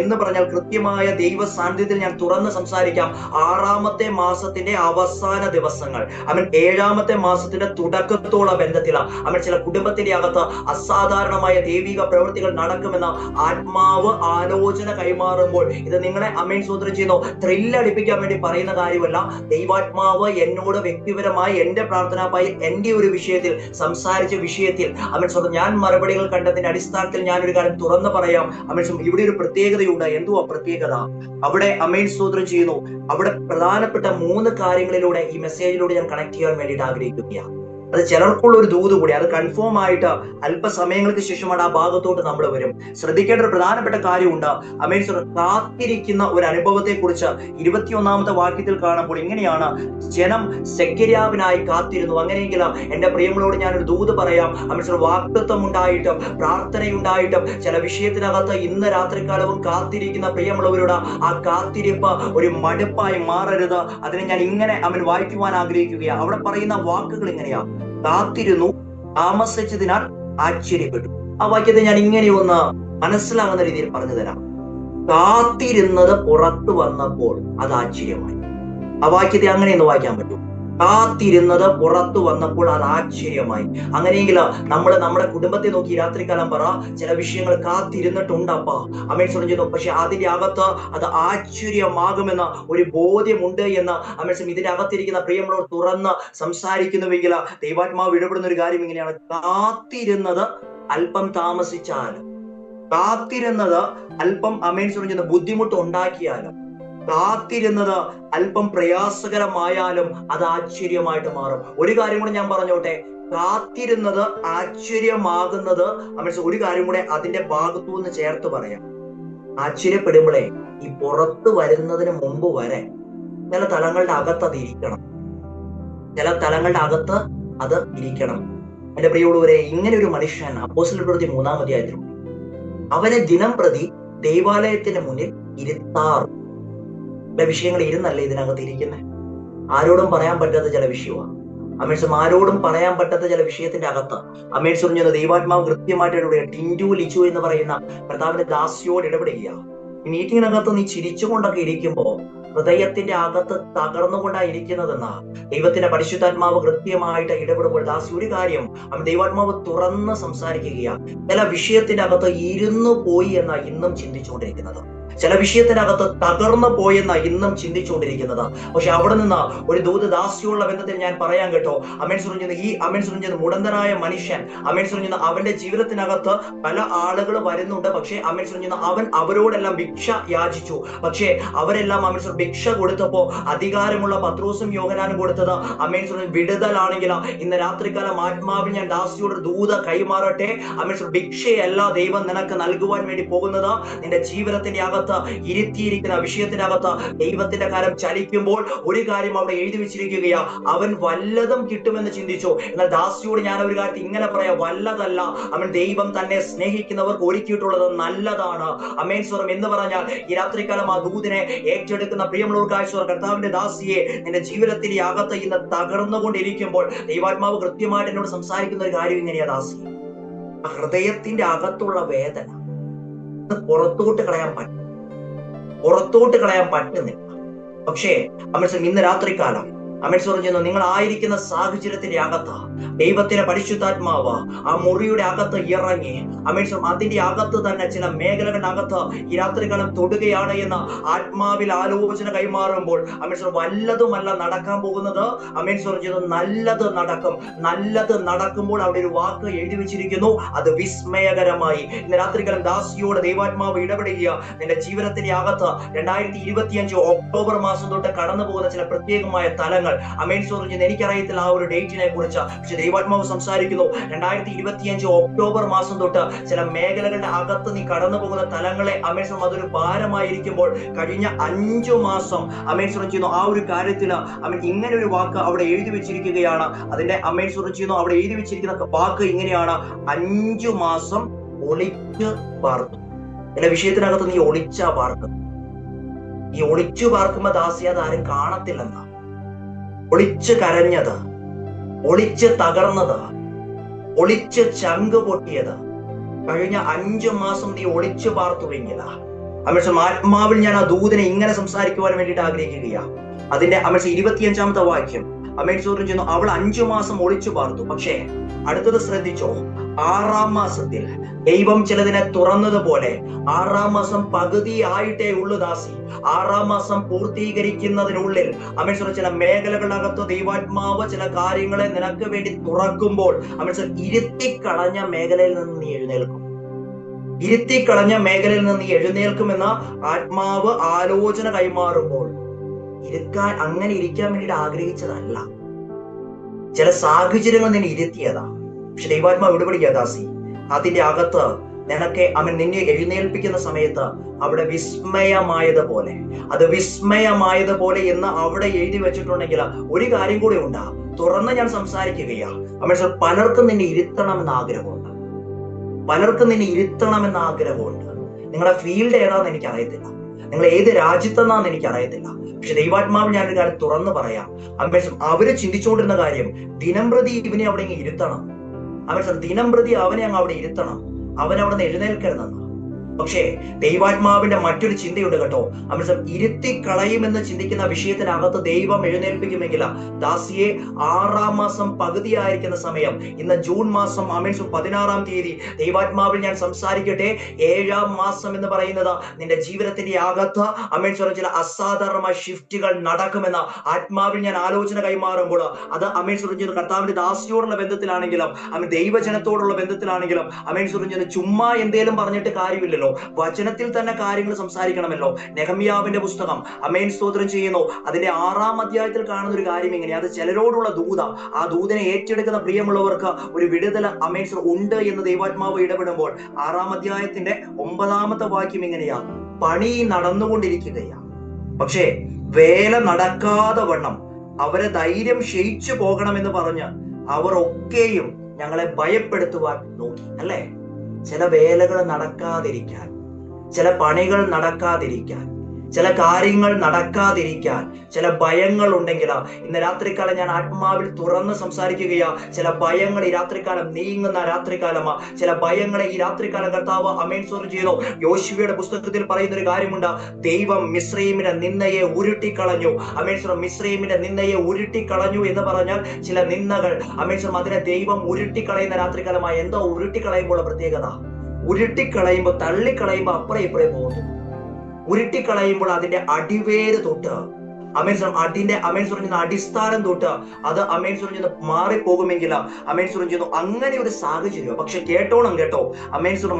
എന്ന് പറഞ്ഞാൽ കൃത്യമായ ദൈവ സാന്നിധ്യത്തിൽ ഞാൻ തുറന്ന് സംസാരിക്കാം. 6-ാമത്തെ മാസത്തിന്റെ അവസാന ദിവസങ്ങൾ 7-ാമത്തെ മാസത്തിന്റെ തുടക്കത്തോളം ബന്ധത്തിലാണ് ചില കുടുംബത്തിന്റെ അകത്ത് അസാധാരണമായ ദൈവിക പ്രവൃത്തികൾ നടക്കുമെന്ന ആത്മാവ് ആലോചന കൈമാറുമ്പോൾ ഇത് നിങ്ങളെ സ്തോത്രം ചെയ്യുന്നു ത്രില്ലടിപ്പിക്കാൻ വേണ്ടി പറയുന്ന കാര്യമല്ല. ദൈവാത്മാവ് എന്നോട് വ്യക്തിപരമായി എന്റെ പ്രാർത്ഥനായി എന്റെ ഒരു വിഷയത്തിൽ സംസാരിച്ച വിഷയത്തിൽ ഞാൻ മറുപടികൾ കണ്ടതിന്റെ അടിസ്ഥാനത്തിൽ ഞാനൊരു കാര്യം തുറന്നു പറയാം. ഇവിടെ ഒരു പ്രത്യേകതയുണ്ട്. എന്തുവാ പ്രത്യേകത? അവിടെ സ്തോത്രം ചെയ്യുന്നു അവിടെ പ്രധാനപ്പെട്ട 3 കാര്യങ്ങളിലൂടെ ഈ മെസ്സേജിലൂടെ ഞാൻ കണക്ട് ചെയ്യാൻ വേണ്ടിയിട്ട് ആഗ്രഹിക്കുകയാണ്. അത് ചിലർക്കുള്ള ഒരു ദൂത് കൂടി. അത് കൺഫേം ആയിട്ട് അല്പസമയങ്ങൾക്ക് ശേഷമാണ് ആ ഭാഗത്തോട്ട് നമ്മൾ വരും. ശ്രദ്ധിക്കേണ്ട ഒരു പ്രധാനപ്പെട്ട കാര്യമുണ്ട്. അമേൻ കാത്തിരിക്കുന്ന ഒരു അനുഭവത്തെ കുറിച്ച് 21-ാമത്തെ വാക്യത്തിൽ കാണുമ്പോൾ ഇങ്ങനെയാണ്, ജനം സെഖര്യാവിനായി കാത്തിരുന്നു. അങ്ങനെയെങ്കിൽ എന്റെ പ്രിയങ്ങളോട് ഞാനൊരു ദൂത് പറയാം. അമേൻ വാഗ്ദത്തം ഉണ്ടായിട്ടും പ്രാർത്ഥനയുണ്ടായിട്ടും ചില വിഷയത്തിനകത്ത് ഇന്ന് രാത്രികാലവും കാത്തിരിക്കുന്ന പ്രിയമുള്ളവരോട് ആ കാത്തിരിപ്പ് ഒരു മടുപ്പായി മാറരുത്. അതിനെ ഞാൻ ഇങ്ങനെ വായിക്കുവാൻ ആഗ്രഹിക്കുകയാണ്. അവിടെ പറയുന്ന വാക്കുകൾ ഇങ്ങനെയാ: കാത്തിരുന്നു, താമസിച്ചതിനാൽ ആശ്ചര്യപ്പെട്ടു. ആ വാക്യത്തെ ഞാൻ ഇങ്ങനെ ഒന്ന് മനസ്സിലാകുന്ന രീതിയിൽ പറഞ്ഞു തരാം. കാത്തിരുന്നത് പുറത്തു വന്നപ്പോൾ അത് ആശ്ചര്യമായി. ആ വാക്യത്തെ അങ്ങനെയൊന്ന് വായിക്കാൻ പറ്റും. കാത്തിരുന്നത് പുറത്തു വന്നപ്പോൾ അത് ആശ്ചര്യമായി. അങ്ങനെയെങ്കിൽ നമ്മുടെ കുടുംബത്തെ നോക്കി രാത്രികാലം പറ, ചില വിഷയങ്ങൾ കാത്തിരുന്നിട്ടുണ്ടപ്പാ, അമേൻ പറഞ്ഞു, പക്ഷെ അതിന്റെ അകത്ത് അത് ആശ്ചര്യമാകുമെന്ന ഒരു ബോധ്യമുണ്ട് എന്ന് അമേൻ ഇതിന്റെ അകത്തിരിക്കുന്ന പ്രിയങ്ങളോട് തുറന്ന് സംസാരിക്കുന്നുവെങ്കിൽ ദൈവാത്മാവ് ഇടപെടുന്ന ഒരു കാര്യം ഇങ്ങനെയാണ്: കാത്തിരുന്നത് അല്പം താമസിച്ചാലും, കാത്തിരുന്നത് അല്പം അമേൻ പറഞ്ഞു ബുദ്ധിമുട്ട് ഉണ്ടാക്കിയാലും, കാത്തിരുന്നത് അല്പം പ്രയാസകരമായാലും അത് ആശ്ചര്യമായിട്ട് മാറും. ഒരു കാര്യം കൂടെ ഞാൻ പറഞ്ഞോട്ടെ, കാത്തിരുന്നത് ആശ്ചര്യമാകുന്നത് ഒരു കാര്യം കൂടെ അതിന്റെ ഭാഗത്തു നിന്ന് ചേർത്ത് പറയാം. ആശ്ചര്യപ്പെടുമ്പോഴേ ഈ പുറത്ത് വരുന്നതിന് മുമ്പ് വരെ ചില തലങ്ങളുടെ അകത്ത് അത് ഇരിക്കണം. ചില തലങ്ങളുടെ അകത്ത് അത് ഇരിക്കണം. എന്റെ പ്രിയമുള്ളവരെ, ഇങ്ങനെ ഒരു മനുഷ്യൻ അപ്പോസ്തലരുടെ പ്രവൃത്തി 3-ാം അധ്യായത്തിലുണ്ട്. അവനെ ദിനം പ്രതി ദൈവാലയത്തിന് മുന്നിൽ ഇരുത്താറ്. ചില വിഷയങ്ങൾ ഇരുന്നല്ലേ ഇതിനകത്ത് ഇരിക്കുന്നത്. ആരോടും പറയാൻ പറ്റാത്ത ചില വിഷയമാണ്. ആരോടും പറയാൻ പറ്റാത്ത ചില വിഷയത്തിന്റെ അകത്ത് പറഞ്ഞു ദൈവാത്മാവ് കൃത്യമായിട്ട് ഇടപെടുക. ടിൻഡു ലിച്ചു എന്ന് പറയുന്ന കർത്താവിന്റെ ദാസിയോട് ഇടപെടുക. ഈ മീറ്റിങ്ങിനകത്ത് നീ ചിരിച്ചുകൊണ്ടൊക്കെ ഇരിക്കുമ്പോ ഹൃദയത്തിന്റെ അകത്ത് തകർന്നുകൊണ്ടാണ് ഇരിക്കുന്നതെന്നാ ദൈവത്തിന്റെ പരിശുദ്ധാത്മാവ് കൃത്യമായിട്ട് ഇടപെടുമ്പോൾ ദാസി ഒരു കാര്യം ദൈവാത്മാവ് തുറന്ന് സംസാരിക്കുകയാണ്. ചില വിഷയത്തിന്റെ അകത്ത് ഇരുന്നു പോയി എന്നാ ഇന്നും ചിന്തിച്ചുകൊണ്ടിരിക്കുന്നത്. ചില വിഷയത്തിനകത്ത് തകർന്നു പോയെന്ന ഇന്നും ചിന്തിച്ചുകൊണ്ടിരിക്കുന്നത്. പക്ഷെ അവിടെ നിന്ന് ഒരു ദൂത് ദാസിയുള്ള ബന്ധത്തിൽ ഞാൻ പറയാൻ കേട്ടോ, ഈ മുടന്തനായ മനുഷ്യൻ അവന്റെ ജീവിതത്തിനകത്ത് പല ആളുകൾ വരുന്നുണ്ട്. പക്ഷെ അവൻ അവരോടെല്ലാം ഭിക്ഷ യാചിച്ചു. പക്ഷെ അവരെല്ലാം ഭിക്ഷ കൊടുത്തപ്പോ അധികാരമുള്ള പത്രോസും യോഹന്നാനും കൊടുത്തത് വിടുതലാണെങ്കിൽ ഇന്ന് രാത്രികാലം ആത്മാവിൽ ഞാൻ ദാസിയോട് ദൂത കൈമാറട്ടെ. ഭിക്ഷയല്ല ദൈവം നിനക്ക് നൽകുവാൻ വേണ്ടി പോകുന്നത്. നിന്റെ ജീവിതത്തിന്റെ അകത്ത് ഇരുത്തിയിരിക്കുന്ന വിഷയത്തിനകത്ത് ദൈവത്തിന്റെ കാലം ചലിക്കുമ്പോൾ ഒരു കാര്യം അവിടെ എഴുതി വെച്ചിരിക്കുകയാ: അവൻ വല്ലതും കിട്ടുമെന്ന് ചിന്തിച്ചു. എന്നാൽ ദാസിയോട് ഞാൻ ഒരു കാര്യത്തിൽ ഇങ്ങനെ പറയാം: വല്ലതല്ല, ദൈവം തന്നെ സ്നേഹിക്കുന്നവർക്ക് ഒരുക്കിയിട്ടുള്ളത് നല്ലതാണ്. അമേൻ സ്വരം എന്ന് പറഞ്ഞാൽ ഈ രാത്രികാലം ആ ദൂതിനെ ഏറ്റെടുക്കുന്ന പ്രിയമുള്ളവർക്കായ കർത്താവിന്റെ ദാസിയെ നിന്റെ ജീവിതത്തിന്റെ അകത്ത് ഇന്ന് തകർന്നുകൊണ്ടിരിക്കുമ്പോൾ ദൈവാത്മാവ് കൃത്യമായിട്ട് എന്നോട് സംസാരിക്കുന്ന ഒരു കാര്യം ഇങ്ങനെയാ: ദാസി, ഹൃദയത്തിന്റെ അകത്തുള്ള വേദന പുറത്തോട്ട് കളയാൻ പറ്റുന്നില്ല. പക്ഷേ ഇന്ന് രാത്രികാലം നിങ്ങൾ ആയിരിക്കുന്ന സാഹചര്യത്തിന്റെ അകത്ത് ദൈവത്തിന്റെ പരിശുദ്ധാത്മാവ് ആ മുറിയുടെ അകത്ത് ഇറങ്ങി അതിന്റെ അകത്ത് തന്നെ ചില മേഖലകളുടെ അകത്ത് ഈ രാത്രികാലം തൊടുകയാണ് എന്ന് ആത്മാവിൽ ആലോചന കൈമാറുമ്പോൾ വല്ലതുമല്ല നടക്കാൻ പോകുന്നത്. നല്ലത് നടക്കുമ്പോൾ അവിടെ ഒരു വാക്ക് എഴുതി വെച്ചിരിക്കുന്നു: അത് വിസ്മയകരമായി. ഇന്ന് രാത്രികാലം ദാസിയോട് ദൈവാത്മാവ് ഇടപെടുക. നിന്റെ ജീവിതത്തിന്റെ അകത്ത് 2025 ഒക്ടോബർ മാസം തൊട്ട് കടന്നു പോകുന്ന ചില പ്രത്യേകമായ തലങ്ങൾ എനിക്കറിയത്തില്ല ആ ഒരു ഡേറ്റിനെ കുറിച്ച്. പക്ഷെ ദൈവാത്മാവ് സംസാരിക്കുന്നു 2025 ഒക്ടോബർ മാസം തൊട്ട് ചില മേഖലകളുടെ അകത്ത് നീ കടന്നു പോകുന്ന തലങ്ങളെ അതൊരു ഭാരമായിരിക്കുമ്പോൾ കഴിഞ്ഞ 5 മാസം ആ ഒരു കാര്യത്തിൽ ഇങ്ങനെ ഒരു വാക്ക് അവിടെ എഴുതി വെച്ചിരിക്കുകയാണ്. അതിന്റെ അവിടെ എഴുതി വെച്ചിരിക്കുന്ന വാക്ക് ഇങ്ങനെയാണ്: 5 മാസം ഒളിച്ചു പാർത്തു. എന്റെ വിഷയത്തിനകത്ത് നീ ഒളിച്ചാ പാർക്കുന്നത്. ഈ ഒളിച്ചു പാർക്കുമ്പോ ദാസി അത് ആരും കാണത്തില്ലെന്നാ. ഒളിച്ച് കരഞ്ഞത്, ഒളിച്ച് തകർന്നത്, ഒളിച്ച് ചങ്ക് പൊട്ടിയത് കഴിഞ്ഞ 5 മാസം നീ ഒളിച്ചു പാർത്തുവെങ്കില ആത്മാവിൽ ഞാൻ ആ ദൂതനെ ഇങ്ങനെ സംസാരിക്കുവാൻ വേണ്ടിയിട്ട് ആഗ്രഹിക്കുകയാ. അതിന്റെ 25-ാമത്തെ വാക്യം ചെന്നു, അവൾ 5 മാസം ഒളിച്ചു പാർത്തു. പക്ഷേ അടുത്തത് ശ്രദ്ധിച്ചോ, 6-ാം മാസത്തിൽ ദൈവം ചിലതിനെ തുറന്നതുപോലെ 6-ാം മാസം പകുതി ആയിട്ടേ ഉള്ളു ദാസി. 6-ാം മാസം പൂർത്തീകരിക്കുന്നതിനുള്ളിൽ ചില മേഖലകളകത്ത് ദൈവാത്മാവ് ചില കാര്യങ്ങളെ നിനക്ക് വേണ്ടി തുറക്കുമ്പോൾ ഇരുത്തിക്കളഞ്ഞ മേഖലയിൽ നിന്ന് നീ എഴുന്നേൽക്കും. ഇരുത്തിക്കളഞ്ഞ മേഖലയിൽ നിന്ന് നീ എഴുന്നേൽക്കുമെന്ന ആത്മാവ് ആലോചന കൈമാറുമ്പോൾ അങ്ങനെ ഇരിക്കാൻ വേണ്ടിയിട്ട് ആഗ്രഹിച്ചതല്ല. ചില സാഹചര്യങ്ങൾ നിന്നെ ഇരുത്തിയതാ. പക്ഷെ ദൈവാത്മാവ് വിടുപടിക്കുക ദാസി, അതിന്റെ അകത്ത് നിനക്ക് അവൻ നിന്നെ എഴുന്നേൽപ്പിക്കുന്ന സമയത്ത് അവിടെ വിസ്മയമായതുപോലെ, അത് വിസ്മയമായതുപോലെ എന്ന് അവിടെ എഴുതി വെച്ചിട്ടുണ്ടെങ്കിൽ ഒരു കാര്യം കൂടി ഉണ്ടാ, തുറന്ന് ഞാൻ സംസാരിക്കുകയാ. പലർക്കും നിന്നെ ഇരുത്തണമെന്ന് ആഗ്രഹമുണ്ട്, പലർക്കും നിന്നെ ഇരുത്തണമെന്ന് ആഗ്രഹമുണ്ട്. നിങ്ങളുടെ ഫീൽഡ് ഏതാന്ന് എനിക്ക് അറിയത്തില്ല, നിങ്ങൾ ഏത് രാജ്യത്തെന്നാന്ന് എനിക്ക് അറിയത്തില്ല. പക്ഷെ ദൈവാത്മാവ് ഞാനൊരു കാര്യം തുറന്ന് പറയാം. അവര് ചിന്തിച്ചുകൊണ്ടിരുന്ന കാര്യം ദിനം പ്രതി ഇവനെ അവിടെ ഇരുത്തണം, ദിനം പ്രതി അവനെ അങ്ങ് അവിടെ ഇരുത്തണം, അവനവിടെ നിന്ന് എഴുന്നേൽക്കരുതെന്ന്. പക്ഷേ ദൈവാത്മാവിന്റെ മറ്റൊരു ചിന്തയുണ്ട് കേട്ടോ. ഇരുത്തി കളയുമെന്ന് ചിന്തിക്കുന്ന വിഷയത്തിനകത്ത് ദൈവം എഴുന്നേൽപ്പിക്കുമെങ്കിൽ ദാസിയെ 6-ാം മാസം പകുതിയായിരിക്കുന്ന സമയം, ഇന്ന് ജൂൺ മാസം 16-ാം തീയതി, ദൈവാത്മാവിൽ ഞാൻ സംസാരിക്കട്ടെ. 7-ാം മാസം എന്ന് പറയുന്നത് നിന്റെ ജീവിതത്തിന്റെ അകത്ത് ചില അസാധാരണമായ ഷിഫ്റ്റുകൾ നടക്കുമെന്ന് ആത്മാവിൽ ഞാൻ ആലോചന കൈമാറുമ്പോൾ അത് കർത്താവിന്റെ ദാസിയോടുള്ള ബന്ധത്തിലാണെങ്കിലും ദൈവജനത്തോടുള്ള ബന്ധത്തിലാണെങ്കിലും ചുമ്മാ എന്തേലും പറഞ്ഞിട്ട് കാര്യമില്ലല്ലോ, വചനത്തിൽ തന്നെ കാര്യങ്ങൾ സംസാരിക്കണമല്ലോ. നെഹമ്യാവിന്റെ പുസ്തകം സ്തോത്രം ചെയ്യുന്നു, അതിന്റെ 6-ാം അധ്യായത്തിൽ കാണുന്ന ഒരു കാര്യം ഇങ്ങനെ, അത് ചിലരോടുള്ള ദൂത, ആ ദൂതനെ ഏറ്റെടുക്കുന്ന പ്രിയമുള്ളവർക്ക് ഒരു വിടുതൽ ഉണ്ട് എന്ന് ദൈവാത്മാവ് ഇടപെടുമ്പോൾ 6-ാം അധ്യായത്തിന്റെ 9-ാമത്തെ വാക്യം ഇങ്ങനെയാ, പണി നടന്നുകൊണ്ടിരിക്കുകയാ, പക്ഷേ വേല നടക്കാതെ വണ്ണം അവരെ ധൈര്യം ക്ഷയിച്ചു പോകണമെന്ന് പറഞ്ഞ് അവർ ഒക്കെയും ഞങ്ങളെ ഭയപ്പെടുത്തുവാൻ നോക്കി. അല്ലേ? ചില വേലകൾ നടക്കാതിരിക്കാൻ, ചില പണികൾ നടക്കാതിരിക്കാൻ, ചില കാര്യങ്ങൾ നടക്കാതിരിക്കാൻ ചില ഭയങ്ങൾ ഉണ്ടെങ്കിൽ ഇന്ന് രാത്രികാലം ഞാൻ ആത്മാവിൽ തുറന്ന് സംസാരിക്കുകയാ. ചില ഭയങ്ങൾ ഈ രാത്രികാലം നീങ്ങുന്ന രാത്രികാലമാ. ചില ഭയങ്ങളെ ഈ രാത്രികാലം കർത്താവ് സ്തോത്രം ചെയ്തു. യോശുവയുടെ പുസ്തകത്തിൽ പറയുന്ന ഒരു കാര്യമുണ്ട്, ദൈവം മിസ്രയീമിന്റെ നിന്ദയെ ഉരുട്ടിക്കളഞ്ഞു. മിസ്രയീമിന്റെ നിന്ദയെ ഉരുട്ടിക്കളഞ്ഞു എന്ന് പറഞ്ഞാൽ ചില നിന്ദകൾ അതിനെ ദൈവം ഉരുട്ടിക്കളയുന്ന രാത്രികാലമായി. എന്തോ ഉരുട്ടിക്കളയുമ്പോൾ പ്രത്യേകത, ഉരുട്ടിക്കളയുമ്പോൾ തള്ളിക്കളയുമ്പോൾ അപ്പുറം ഇപ്പുറേ പോകുന്നു. ഉരുട്ടിക്കളയുമ്പോൾ അതിന്റെ അടിവേര് തൊട്ട് അതിന്റെ അടിസ്ഥാനം തൊട്ട് അത് മാറിപ്പോകുമെങ്കിൽ അങ്ങനെ ഒരു സാഹചര്യം. പക്ഷെ കേട്ടോണം കേട്ടോ,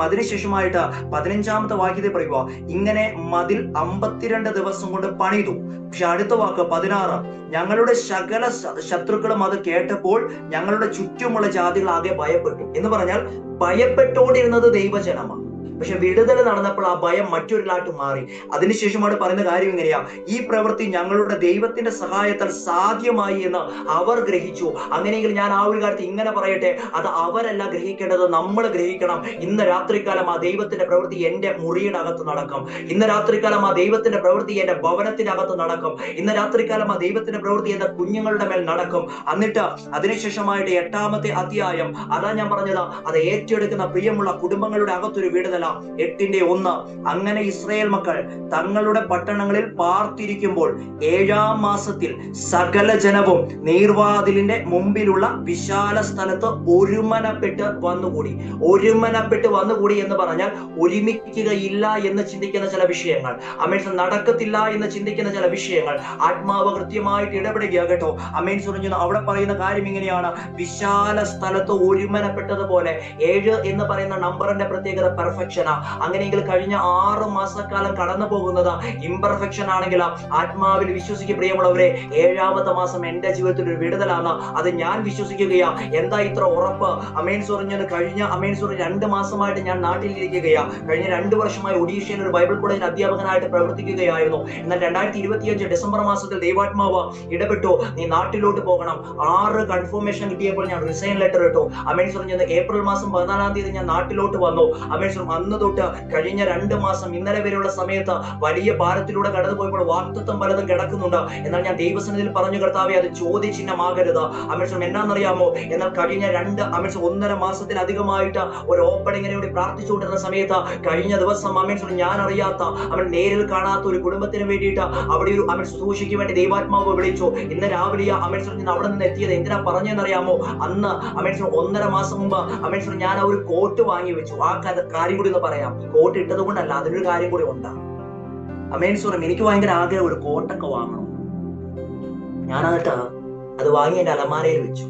അതിനുശേഷമായിട്ട് 15-ാമത്തെ വാക്യത്തിൽ പറയുക, ഇങ്ങനെ മതിൽ 52 ദിവസം കൊണ്ട് പണിതു. പക്ഷെ അടുത്ത വാക്ക് 16, ഞങ്ങളുടെ സകല ശത്രുക്കളും അത് കേട്ടപ്പോൾ ഞങ്ങളുടെ ചുറ്റുമുള്ള ജാതികൾ ആകെ ഭയപ്പെട്ടു. എന്ന് പറഞ്ഞാൽ ഭയപ്പെട്ടുകൊണ്ടിരുന്നത് ദൈവജനമാണ്. പക്ഷെ വിടുതൽ നടന്നപ്പോൾ ആ ഭയം മറ്റൊരിലായിട്ട് മാറി. അതിനുശേഷമാണ് പറയുന്ന കാര്യം ഇങ്ങനെയാ, ഈ പ്രവൃത്തി ഞങ്ങളുടെ ദൈവത്തിന്റെ സഹായത്താൽ സാധ്യമായി എന്ന് അവർ ഗ്രഹിച്ചു. അങ്ങനെയെങ്കിൽ ഞാൻ ആ ഒരു കാര്യത്തിൽ ഇങ്ങനെ പറയട്ടെ, അത് അവരല്ല ഗ്രഹിക്കേണ്ടത്, നമ്മൾ ഗ്രഹിക്കണം. ഇന്ന് രാത്രികാലം ആ ദൈവത്തിന്റെ പ്രവൃത്തി എന്റെ മുറിയുടെ അകത്ത് നടക്കും. ഇന്ന് രാത്രികാലം ആ ദൈവത്തിന്റെ പ്രവൃത്തി എന്റെ ഭവനത്തിന്റെ അകത്ത് നടക്കും. ഇന്ന് രാത്രികാലം ആ ദൈവത്തിന്റെ പ്രവൃത്തി എന്റെ കുഞ്ഞുങ്ങളുടെ മേൽ നടക്കും. എന്നിട്ട് അതിനുശേഷമായിട്ട് 8-ാമത്തെ അധ്യായം, അതാ ഞാൻ പറഞ്ഞത്, അത് ഏറ്റെടുക്കുന്ന പ്രിയമുള്ള കുടുംബങ്ങളുടെ അകത്തൊരു വിടുതല. 8:1, അങ്ങനെ ഇസ്രായേൽ മക്കൾ തങ്ങളുടെ പട്ടണങ്ങളിൽ പാർത്തിരിക്കുമ്പോൾ 7-ാം മാസത്തിൽ സകല ജനവും നീർവാതിലിന്റെ മുമ്പിലുള്ള വിശാല സ്ഥലത്ത് ഒരുമനപ്പെട്ട് വന്നുകൂടി. ഒരുമനപ്പെട്ട് വന്നുകൂടി എന്ന് പറഞ്ഞാൽ ഒരുമിക്കുകയില്ല എന്ന് ചിന്തിക്കുന്ന ചില വിഷയങ്ങൾ, നടക്കത്തില്ല എന്ന് ചിന്തിക്കുന്ന ചില വിഷയങ്ങൾ ആത്മാവ് കൃത്യമായിട്ട് ഇടപെടുക കേട്ടോ. അവിടെ പറയുന്ന കാര്യം ഇങ്ങനെയാണ്, വിശാല സ്ഥലത്ത് ഒരുമനപ്പെട്ടതുപോലെ. 7 എന്ന് പറയുന്ന നമ്പറിന്റെ പ്രത്യേകത പെർഫെക്ഷൻ. അങ്ങനെയെങ്കിൽ കഴിഞ്ഞ 6 മാസക്കാലം കടന്നു പോകുന്നത് ഇംപെർഫെക്ഷൻ ആണെങ്കിൽ ആത്മാവിൽ വിശ്വസിക്കുക പ്രിയമുള്ളവരെ, 7-ാമത്തെ മാസം എന്റെ ജീവിതത്തിൽ ഒരു വിടുതലാണ്. അത് ഞാൻ വിശ്വസിക്കുകയാ. എന്താ ഇത്ര ഉറപ്പ്? കഴിഞ്ഞ 2 മാസമായിട്ട് ഞാൻ നാട്ടിലിരിക്കുകയാ. കഴിഞ്ഞ 2 വർഷമായി ഒഡീഷയിൽ ഒരു ബൈബിൾ കോളേജിൽ അധ്യാപകനായിട്ട് പ്രവർത്തിക്കുകയായിരുന്നു. എന്നാൽ 2025 ഡിസംബർ മാസത്തിൽ ദൈവാത്മാവ് ഇടപെട്ടു, നീ നാട്ടിലോട്ട് പോകണം. 6 കൺഫർമേഷൻ കിട്ടിയപ്പോൾ ഞാൻ റിസൈൻ ലെറ്റർ ഇട്ടു. ഏപ്രിൽ മാസം 14-ാം തീയതി ഞാൻ നാട്ടിലോട്ട് വന്നു. അന്ന് തൊട്ട് കഴിഞ്ഞ 2 മാസം ഇന്നലെ വരെയുള്ള സമയത്ത് വലിയ ഭാരത്തിലൂടെ കടന്നു പോയപ്പോൾ വാക്തത്വം പലതും കിടക്കുന്നുണ്ട്. എന്നാൽ ഞാൻ ദൈവസന്നിധിയിൽ പറഞ്ഞു, കർത്താവേ, അത് ചോദ്യചിഹ്നമാകരുത്. എന്നാന്നറിയാമോ, എന്നാൽ കഴിഞ്ഞ 1.5 മാസത്തിലധികമായിട്ട് ഒരു ഓപ്പണിങ്ങിനെ കൂടി പ്രാർത്ഥിച്ചുകൊണ്ടിരുന്ന സമയത്ത് കഴിഞ്ഞ ദിവസം ഞാൻ അറിയാത്ത നേരിൽ കാണാത്ത ഒരു കുടുംബത്തിന് വേണ്ടിയിട്ട് അവിടെ ഒരു ശുശ്രൂഷയ്ക്ക് വേണ്ടി ദൈവാത്മാവ് വിളിച്ചു. ഇന്ന് രാവിലെ അവിടെ നിന്ന് എത്തിയത് എന്തിനാ പറഞ്ഞെന്നറിയാമോ? അന്ന് 1.5 മാസം മുമ്പ് ഞാൻ ഒരു കോട്ട് വാങ്ങി വെച്ചു. ആ കാര്യം കൂടി ഒന്ന് പറയാം. കോട്ട് ഇട്ടത് കൊണ്ടല്ല, അതിനൊരു കാര്യം കൂടി ഉണ്ട്. എനിക്ക് ഭയങ്കര ആഗ്രഹം ഒരു കോട്ടൊക്കെ വാങ്ങണം. ഞാൻ എന്നിട്ട് അത് വാങ്ങി എന്റെ അലമാരയിൽ വെച്ചു.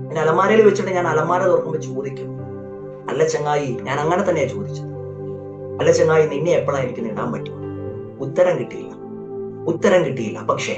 എന്റെ അലമാരയിൽ വെച്ചിട്ട് ഞാൻ അലമാര തുറക്കുമ്പോൾ ചോദിക്കും, അല്ല ചങ്ങായി, ഞാൻ അങ്ങനെ തന്നെയാ ചോദിച്ചത്, അല്ല ചങ്ങായി, നിന്നെ എപ്പോഴാണ് എനിക്ക് നേടാൻ പറ്റും? ഉത്തരം കിട്ടിയില്ല. ഉത്തരം കിട്ടിയില്ല. പക്ഷേ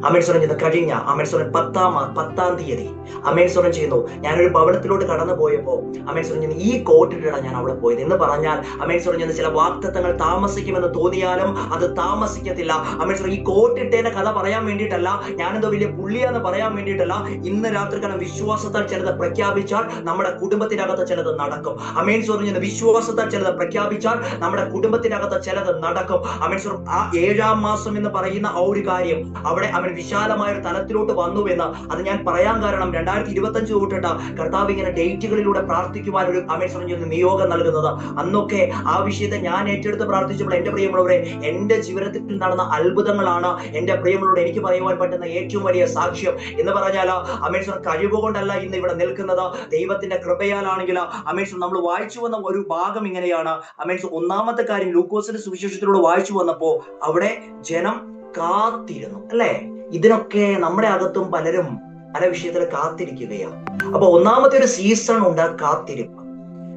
അമേശ്വരൻ ചെയ്യുന്ന കഴിഞ്ഞ അമേശ്വരൻ 10-ാം തീയതി അമേശ്വരൻ ചെയ്യുന്നു, ഞാനൊരു ഭവനത്തിലോട്ട് കടന്നു പോയപ്പോ അമേശ്വരൻ ചെയ്യുന്നു ഈ കോട്ടിട്ടാണ് ഞാൻ അവിടെ പോയത് എന്ന് പറഞ്ഞാൽ അമേശ്വരൻ ചെയ്യുന്ന ചില വാഗ്ദത്തങ്ങൾ താമസിക്കുമെന്ന് തോന്നിയാലും അത് താമസിക്കത്തില്ല. അമേശ്വരൻ ഈ കോട്ടിട്ടേന്റെ കഥ പറയാൻ വേണ്ടിയിട്ടല്ല, ഞാനെന്തോ വലിയ പുള്ളിയാന്ന് പറയാൻ വേണ്ടിയിട്ടല്ല. ഇന്ന് രാത്രിക്കാലം വിശ്വാസത്താൽ ചിലത് പ്രഖ്യാപിച്ചാൽ നമ്മുടെ കുടുംബത്തിനകത്ത് ചിലത് നടക്കും. അമേശ്വരൻ ചെയ്യുന്ന വിശ്വാസത്താൽ ചിലത് പ്രഖ്യാപിച്ചാൽ നമ്മുടെ കുടുംബത്തിനകത്ത് ചിലത് നടക്കും. അമേശ്വരൻ ആ 7-ാം മാസം എന്ന് പറയുന്ന ആ ഒരു കാര്യം അവിടെ അവൻ വിശാലമായ ഒരു തലത്തിലോട്ട് വന്നുവെന്ന് അത് ഞാൻ പറയാൻ കാരണം 2025 തൊട്ടിട്ട് കർത്താവ് ഇങ്ങനെ ഡേറ്റുകളിലൂടെ പ്രാർത്ഥിക്കുവാൻ ഒരു അമേശ്വരൻ നിയോഗം നൽകുന്നത്. അന്നൊക്കെ ആ വിഷയത്തെ ഞാൻ ഏറ്റെടുത്ത് പ്രാർത്ഥിച്ചപ്പോൾ എന്റെ പ്രിയമുള്ളവരെ, എന്റെ ജീവിതത്തിൽ നടന്ന അത്ഭുതങ്ങളാണ് എന്റെ പ്രിയമുള്ളവരെ എനിക്ക് പറയുവാൻ പറ്റുന്ന ഏറ്റവും വലിയ സാക്ഷ്യം എന്ന് പറഞ്ഞാൽ അമേശ്വരൻ കഴിവുകൊണ്ടല്ല ഇന്ന് ഇവിടെ നിൽക്കുന്നത്, ദൈവത്തിന്റെ കൃപയാലാണെങ്കിൽ അമേശ്വരൻ നമ്മൾ വായിച്ചു വന്ന ഒരു ഭാഗം ഇങ്ങനെയാണ്. അമേശ്വരൻ 1-ാമത്തെ കാര്യം ലൂക്കോസിന്റെ സുവിശേഷത്തിലൂടെ വായിച്ചു വന്നപ്പോ അവിടെ ജനം കാത്തിരുന്നു, അല്ലെ? ഇതിനൊക്കെ നമ്മുടെ അകത്തും പലരും പല വിഷയത്തിൽ കാത്തിരിക്കുകയാണ്. അപ്പൊ 1-ാമത്തെ ഒരു സീസൺ ഉണ്ട് കാത്തിരിപ്പ്.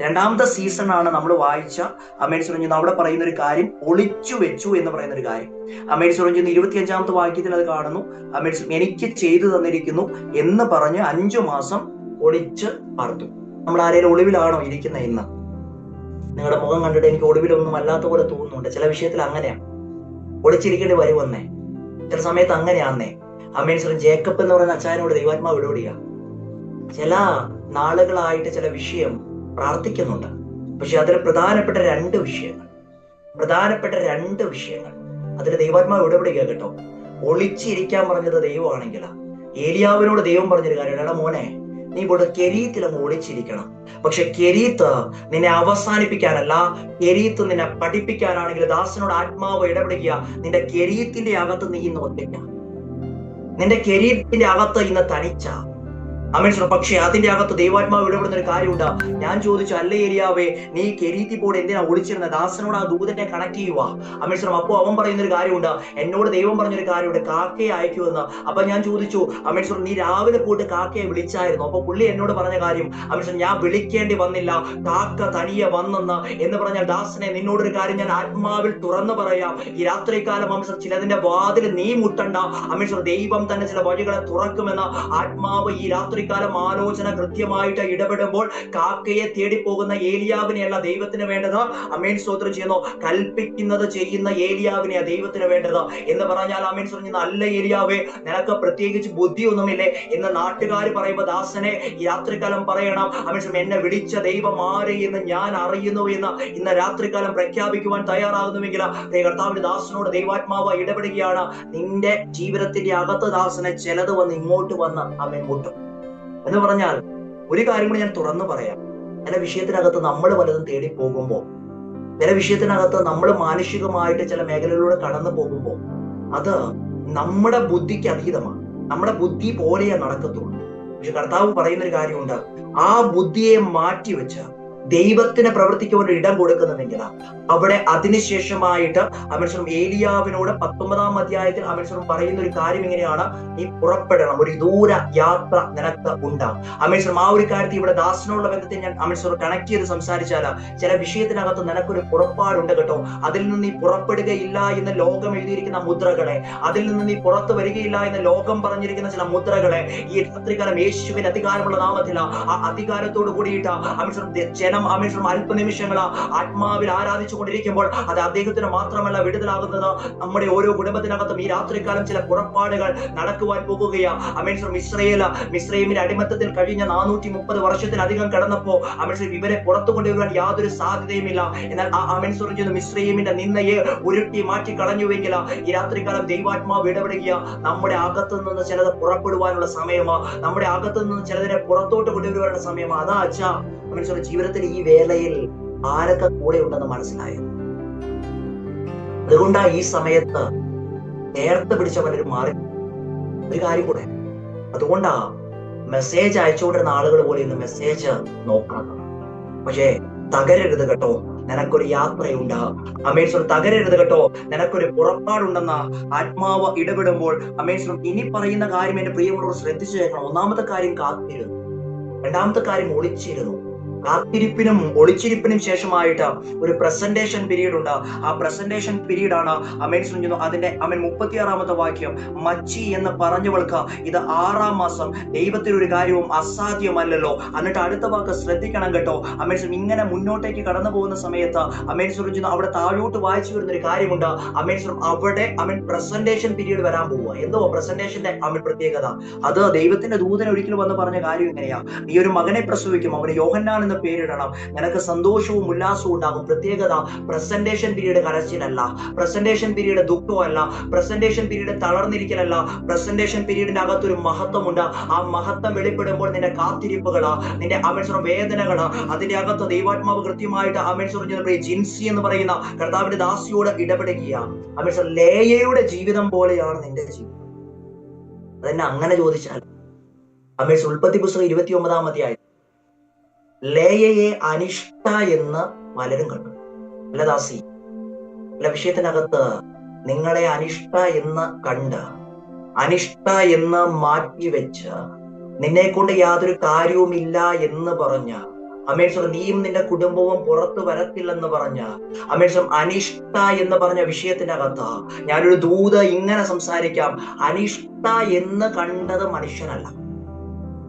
2-ാമത്തെ സീസൺ ആണ് നമ്മൾ വായിച്ച അമേശ്വരൻ അവിടെ പറയുന്ന ഒരു കാര്യം, ഒളിച്ചു വെച്ചു എന്ന് പറയുന്ന ഒരു കാര്യം. അമേശ്വരൻ 25-ാമത്തെ വാക്യത്തിൽ അത് കാണുന്നു. അമേശ്വരൻ എനിക്ക് ചെയ്തു തന്നിരിക്കുന്നു എന്ന് പറഞ്ഞ് 5 മാസം ഒളിച്ച് പാർത്തു. നമ്മൾ ആരെങ്കിലും ഒളിവിലാണോ ഇരിക്കുന്ന? ഇന്ന് നിങ്ങളുടെ മുഖം കണ്ടിട്ട് എനിക്ക് ഒളിവിലൊന്നും അല്ലാത്ത പോലെ തോന്നുന്നുണ്ട്. ചില വിഷയത്തിൽ അങ്ങനെയാണ്, ഒളിച്ചിരിക്കേണ്ടി വരുമെന്നേ. ചില സമയത്ത് അങ്ങനെയാന്നേ. അമേശ്വരൻ ജേക്കബ് എന്ന് പറയുന്ന അച്ചായനോട് ദൈവാത്മാവ് ഇടപെടുക. ചില നാളുകളായിട്ട് ചില വിഷയം പ്രാർത്ഥിക്കുന്നുണ്ട്, പക്ഷെ അതിൽ പ്രധാനപ്പെട്ട രണ്ട് വിഷയങ്ങൾ അതിൽ ദൈവാത്മാവ് ഇടപെടുക കേട്ടോ. ഒളിച്ചിരിക്കാൻ പറഞ്ഞത് ദൈവമാണെങ്കിൽ ഏലിയാവിനോട് ദൈവം പറഞ്ഞൊരു കാര്യം, എടാ മോനെ, നീ ഇവിടെ കെരീത്തിൽ അങ്ങ് ഒളിച്ചിരിക്കണം. പക്ഷെ കെരീത്ത് നിന്നെ അവസാനിപ്പിക്കാനല്ല, കെരീത്ത് നിന്നെ പഠിപ്പിക്കാനാണെങ്കിൽ ദാസനോട് ആത്മാവ് ഇടപെടുക. നിന്റെ കെരീത്തിന്റെ അകത്ത് നീ ഇന്ന് ഒറ്റയ്ക്ക, നിന്റെ കെരീത്തിന്റെ അകത്ത് ഇന്ന് തനിച്ച അമേശ്വരൻ. പക്ഷെ അതിന്റെ അകത്ത് ദൈവാത്മാവ് ഇടപെടുന്ന ഒരു കാര്യമുണ്ട്. ഞാൻ ചോദിച്ചു, അല്ലേ ഏലിയാവേ, നീ കെരീത്തി പോടെ എന്തിനാ ഒളിച്ചിരുന്നത്? ദാസനോട് ആ ദൂതനെ കണക്ട് ചെയ്യുക അമേശ്വരം. അപ്പോ അവൻ പറയുന്ന ഒരു കാര്യമുണ്ട്, എന്നോട് ദൈവം പറഞ്ഞൊരു കാര്യമുണ്ട്, കാക്കയെ അയക്കുമെന്ന്. അപ്പൊ ഞാൻ ചോദിച്ചു, അമേശ്വരൻ നീ രാവിലെ പോയിട്ട് കാക്കയെ വിളിച്ചായിരുന്നു? അപ്പൊ പുള്ളി എന്നോട് പറഞ്ഞ കാര്യം, അമേശ്വരൻ ഞാൻ വിളിക്കേണ്ടി വന്നില്ല, കാക്ക തനിയെ വന്നെന്ന്. എന്ന് പറഞ്ഞാൽ ദാസനെ, നിന്നോടൊരു കാര്യം ഞാൻ ആത്മാവിൽ തുറന്നു പറയാം. ഈ രാത്രികാലം അമേശ്വരൻ ചിലതിന്റെ വാതിൽ നീ മുട്ടണ്ട. അമേശ്വരൻ ദൈവം തന്നെ ചില വഴികളെ തുറക്കുമെന്ന് ആത്മാവ് ഈ രാത്രികാലം ആലോചന കൃത്യമായിട്ട് ഇടപെടുമ്പോൾ കാക്കയെ തേടി പോകുന്ന ഏലിയാവിനെയല്ല ദൈവത്തിന് വേണ്ടത്. അമേൻ സ്തോത്രം ചെയ്യുന്നു. കൽപ്പിക്കുന്നത് ചെയ്യുന്ന ഏലിയാവിനെയാ ദൈവത്തിന് വേണ്ടത്. എന്ന് പറഞ്ഞാൽ അമേൻ സ്തോത്രം, അല്ല ഏലിയാവേ, നിനക്ക് പ്രത്യേകിച്ച് ബുദ്ധിയൊന്നുമില്ലേ എന്ന് നാട്ടുകാർ പറയുമ്പോൾ ദാസനെ ഈ രാത്രികാലം പറയണം, അമേൻ, എന്നെ വിളിച്ച ദൈവം ആര് എന്ന് ഞാൻ അറിയുന്നു എന്ന് ഇന്ന് രാത്രികാലം പ്രഖ്യാപിക്കുവാൻ തയ്യാറാകുന്നുവെങ്കിൽ കർത്താവിന്റെ ദാസനോട് ദൈവാത്മാവ് ഇടപെടുകയാണ്. നിന്റെ ജീവിതത്തിന്റെ അകത്ത് ദാസനെ ചിലത് വന്ന് ഇങ്ങോട്ട് വന്ന് അവൻ മുട്ടും. എന്ന് പറഞ്ഞാൽ ഒരു കാര്യം കൂടി ഞാൻ തുറന്നു പറയാം. ചില വിഷയത്തിനകത്ത് നമ്മൾ പലതും തേടി പോകുമ്പോൾ, ചില വിഷയത്തിനകത്ത് നമ്മൾ മാനുഷികമായിട്ട് ചില മേഖലകളിലൂടെ കടന്നു പോകുമ്പോൾ അത് നമ്മുടെ ബുദ്ധിക്ക് അതീതമാണ്. നമ്മുടെ ബുദ്ധി പോലെയേ നടക്കത്തുള്ളൂ. പക്ഷെ കർത്താവ് പറയുന്നൊരു കാര്യമുണ്ട്, ആ ബുദ്ധിയെ മാറ്റിവെച്ച് ദൈവത്തിന് പ്രവർത്തിക്കുവാൻ ഇടം കൊടുക്കുന്നുവെങ്കിൽ അവിടെ അതിനുശേഷമായിട്ട് അമേശ്വരം ഏലിയാവിനോട് 19-ാം അധ്യായത്തിൽ അമേശ്വരം പറയുന്ന ഒരു കാര്യം ഇങ്ങനെയാണ്, നീ പുറപ്പെടണം, ഒരു ദൂര യാത്ര നിനക്ക് ഉണ്ടാവും. അമേശ്വരം ആ ഒരു കാര്യത്തിൽ ഇവിടെ ദാസനോടുള്ള ബന്ധത്തിൽ ഞാൻ അമേശ്വരം കണക്ട് ചെയ്ത് സംസാരിച്ചാൽ ചില വിഷയത്തിനകത്ത് നിനക്കൊരു പുറപ്പാടുണ്ട് കേട്ടോ. അതിൽ നിന്ന് നീ പുറപ്പെടുകയില്ല എന്ന് ലോകം എഴുതിയിരിക്കുന്ന മുദ്രകളെ, അതിൽ നിന്ന് നീ പുറത്തു വരികയില്ല എന്ന് ലോകം പറഞ്ഞിരിക്കുന്ന ചില മുദ്രകളെ ഈ രാത്രികാലം യേശുവിന്റെ അധികാരമുള്ള നാമത്തിൽ ആ അധികാരത്തോട് കൂടിയിട്ട് അമേശ്വരം ജനം അമേശ്വരം അല്പനിമിഷങ്ങൾ ആത്മാവിൽ ആരാധിച്ചു കൊണ്ടിരിക്കുമ്പോൾ അത് അദ്ദേഹത്തിന് മാത്രമല്ല വിടുതലാകുന്നത്, നമ്മുടെ ഓരോ കുടുംബത്തിനകത്തും ഈ രാത്രികാലം ചില പുറപ്പാടുകൾ നടക്കുവാൻ പോകുകയാ. അമേശ്വരം മിസ്രൈമിന്റെ അടിമത്തത്തിൽ കഴിഞ്ഞ 430 വർഷത്തിലധികം കടന്നപ്പോ അമേശ്വരം ഇവരെ പുറത്തു കൊണ്ടുവരുവാൻ യാതൊരു സാധ്യതയുമില്ല. എന്നാൽ ആ അമേശ്വരം ചെയ്യുന്ന മിസ്രൈമിന്റെ നിന്നയെ ഉരുട്ടി മാറ്റി കളഞ്ഞുവെങ്കിൽ ഈ രാത്രികാലം ദൈവാത്മാവ് ഇടപെടുക. നമ്മുടെ അകത്തു നിന്ന് ചിലത് പുറപ്പെടുവാനുള്ള സമയമാ, നമ്മുടെ അകത്തു നിന്ന് ചിലതിനെ പുറത്തോട്ട് കൊണ്ടുവരുവാനുള്ള സമയമാ. അതാ അച്ഛാ അമേശ്വരം ജീവിതത്തിൽ ഈ വേളയിൽ ആരൊക്കെ കൂടെ ഉണ്ടെന്ന് മനസ്സിലായത്. അതുകൊണ്ടാ ഈ സമയത്ത് നേരത്തെ പിടിച്ച പലരും മാറി. ഒരു കാര്യം കൂടെ, അതുകൊണ്ടാ മെസ്സേജ് അയച്ചുകൊണ്ടിരുന്ന ആളുകൾ പോലെ ഇന്ന് മെസ്സേജ് നോക്കണം. പക്ഷേ തകരരുത് കേട്ടോ, നിനക്കൊരു യാത്രയുണ്ട്. അമേശ്വരം തകരരുത് കേട്ടോ, നിനക്കൊരു പുറപ്പാടുണ്ടെന്ന ആത്മാവ് ഇടപെടുമ്പോൾ അമേശ്വരം ഇനി പറയുന്ന കാര്യം എന്റെ പ്രിയമുള്ളവർ ശ്രദ്ധിച്ചു കേൾക്കണം. 1-ാമത്തെ കാര്യം കാത്തിരുന്നു, 2-ാമത്തെ കാര്യം ഒളിച്ചിരുന്നു, കാത്തിരിപ്പിനും ഒളിച്ചിരിപ്പിനും ശേഷമായിട്ട് ഒരു പ്രസന്റേഷൻ പീരീഡ് ഉണ്ട്. ആ പ്രസന്റേഷൻ പീരീഡ് ആണ് അതിന്റെ 36ാമത്തെ വാക്യം. മച്ചി എന്ന് പറഞ്ഞവൾക്ക് ഇത് 6ാം മാസം, ദൈവത്തിന് ഒരു കാര്യവും അസാധ്യമല്ലല്ലോ. എന്നിട്ട് അടുത്ത വാക്ക് ശ്രദ്ധിക്കണം കേട്ടോ. ഇങ്ങനെ മുന്നോട്ടേക്ക് കടന്നു പോകുന്ന സമയത്ത് അവിടെ താഴോട്ട് വായിച്ചു വരുന്ന ഒരു കാര്യമുണ്ട്. അവിടെ പ്രസന്റേഷൻ പീരീഡ് വരാൻ പോവുക. എന്തോ പ്രസന്റേഷന്റെ പ്രത്യേകത, അത് ദൈവത്തിന്റെ ദൂതൻ ഒരിക്കലും വന്ന് പറഞ്ഞ കാര്യം ഇങ്ങനെയാ: നീ ഒരു മകനെ പ്രസവിക്കും, അവന് യോഹന്നാൻ എന്ന് പേരിടണം, നിനക്ക് സന്തോഷവും ഉല്ലാസവും ഉണ്ടാകും. പ്രത്യേകത, പ്രസന്റേഷൻ പീരീഡ് കരച്ചിലല്ല, പ്രസന്റേഷൻ പീരീഡ് ദുഃഖമല്ല, പ്രസന്റേഷൻ പീരീഡ് തളർന്നിരിക്കലല്ല. പ്രസന്റേഷൻ പീരീഡിന്റെ അകത്തൊരു മഹത്വമുണ്ട്. ആ മഹത്വം വെളിപ്പെടുമ്പോൾ നിന്റെ കാത്തിരിപ്പുകള്, നിന്റെ വേദനകള്, അതിന്റെ അകത്ത് ദൈവാത്മാവ് കൃത്യമായിട്ട് ജിൻസി എന്ന് പറയുന്ന കർത്താവിന്റെ ദാസിയോട് ഇടപെടുകയാണ്. ലേയയുടെ ജീവിതം പോലെയാണ് നിന്റെ ജീവിതം. അതെന്നെ അങ്ങനെ ചോദിച്ചാൽ ഉൽപ്പത്തി പുസ്തകം 29-ാം അധ്യായം, ലേയയെ അനിഷ്ട എന്ന് പലരും കണ്ടു. അല്ല ദാസി, അല്ല, വിഷയത്തിനകത്ത് നിങ്ങളെ അനിഷ്ട എന്ന് കണ്ട്, അനിഷ്ട എന്ന് മാറ്റിവെച്ച്, നിന്നെ കൊണ്ട് യാതൊരു കാര്യവുമില്ല എന്ന് പറഞ്ഞ, നീയും നിന്റെ കുടുംബവും പുറത്തു വരത്തില്ലെന്ന് പറഞ്ഞ, അനിഷ്ട എന്ന് പറഞ്ഞ വിഷയത്തിനകത്ത് ഞാനൊരു ദൂത ഇങ്ങനെ സംസാരിക്കാം. അനിഷ്ട എന്ന് കണ്ടത് മനുഷ്യനല്ല,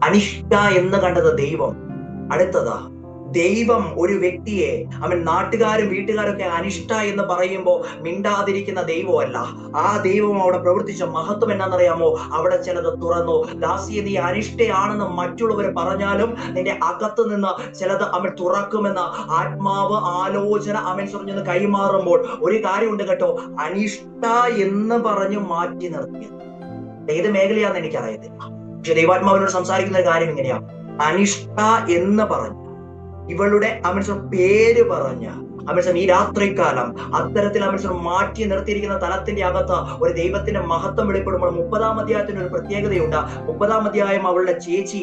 അനിഷ്ട എന്ന് കണ്ടത് ദൈവം. അടുത്തത്, ദൈവം ഒരു വ്യക്തിയെ നാട്ടുകാരും വീട്ടുകാരൊക്കെ അനിഷ്ട എന്ന് പറയുമ്പോൾ മിണ്ടാതിരിക്കുന്ന ദൈവമല്ല. ആ ദൈവം അവിടെ പ്രവർത്തിച്ച മഹത്വം എന്നാണെന്നറിയാമോ? അവിടെ ചിലത് തുറന്നു. ദാസിയെ, നീ അനിഷ്ടയാണെന്ന് മറ്റുള്ളവർ പറഞ്ഞാലും നിന്റെ അകത്ത് നിന്ന് ചിലത് തുറക്കുമെന്ന് ആത്മാവ് ആലോചന കൈമാറുമ്പോൾ ഒരു കാര്യമുണ്ട് കേട്ടോ. അനിഷ്ട എന്ന് പറഞ്ഞു മാറ്റി നിർത്തിയത് ഏത് മേഖലയാന്ന് എനിക്കറിയത്തില്ല, പക്ഷെ ദൈവാത്മാവിനോട് സംസാരിക്കുന്ന ഒരു കാര്യം ഇങ്ങനെയാ: അനിഷ്ട എന്ന് പറഞ്ഞു ഇവളുടെ പേര് പറഞ്ഞ ഈ രാത്രികാലം അത്തരത്തിൽ മാറ്റി നിർത്തിയിരിക്കുന്ന തലത്തിന്റെ അകത്ത് ഒരു ദൈവത്തിന്റെ മഹത്വം വെളിപ്പെടുമ്പോൾ 30-ാം അധ്യായത്തിന് ഒരു പ്രത്യേകതയുണ്ട്. 30-ാം അധ്യായം അവളുടെ ചേച്ചി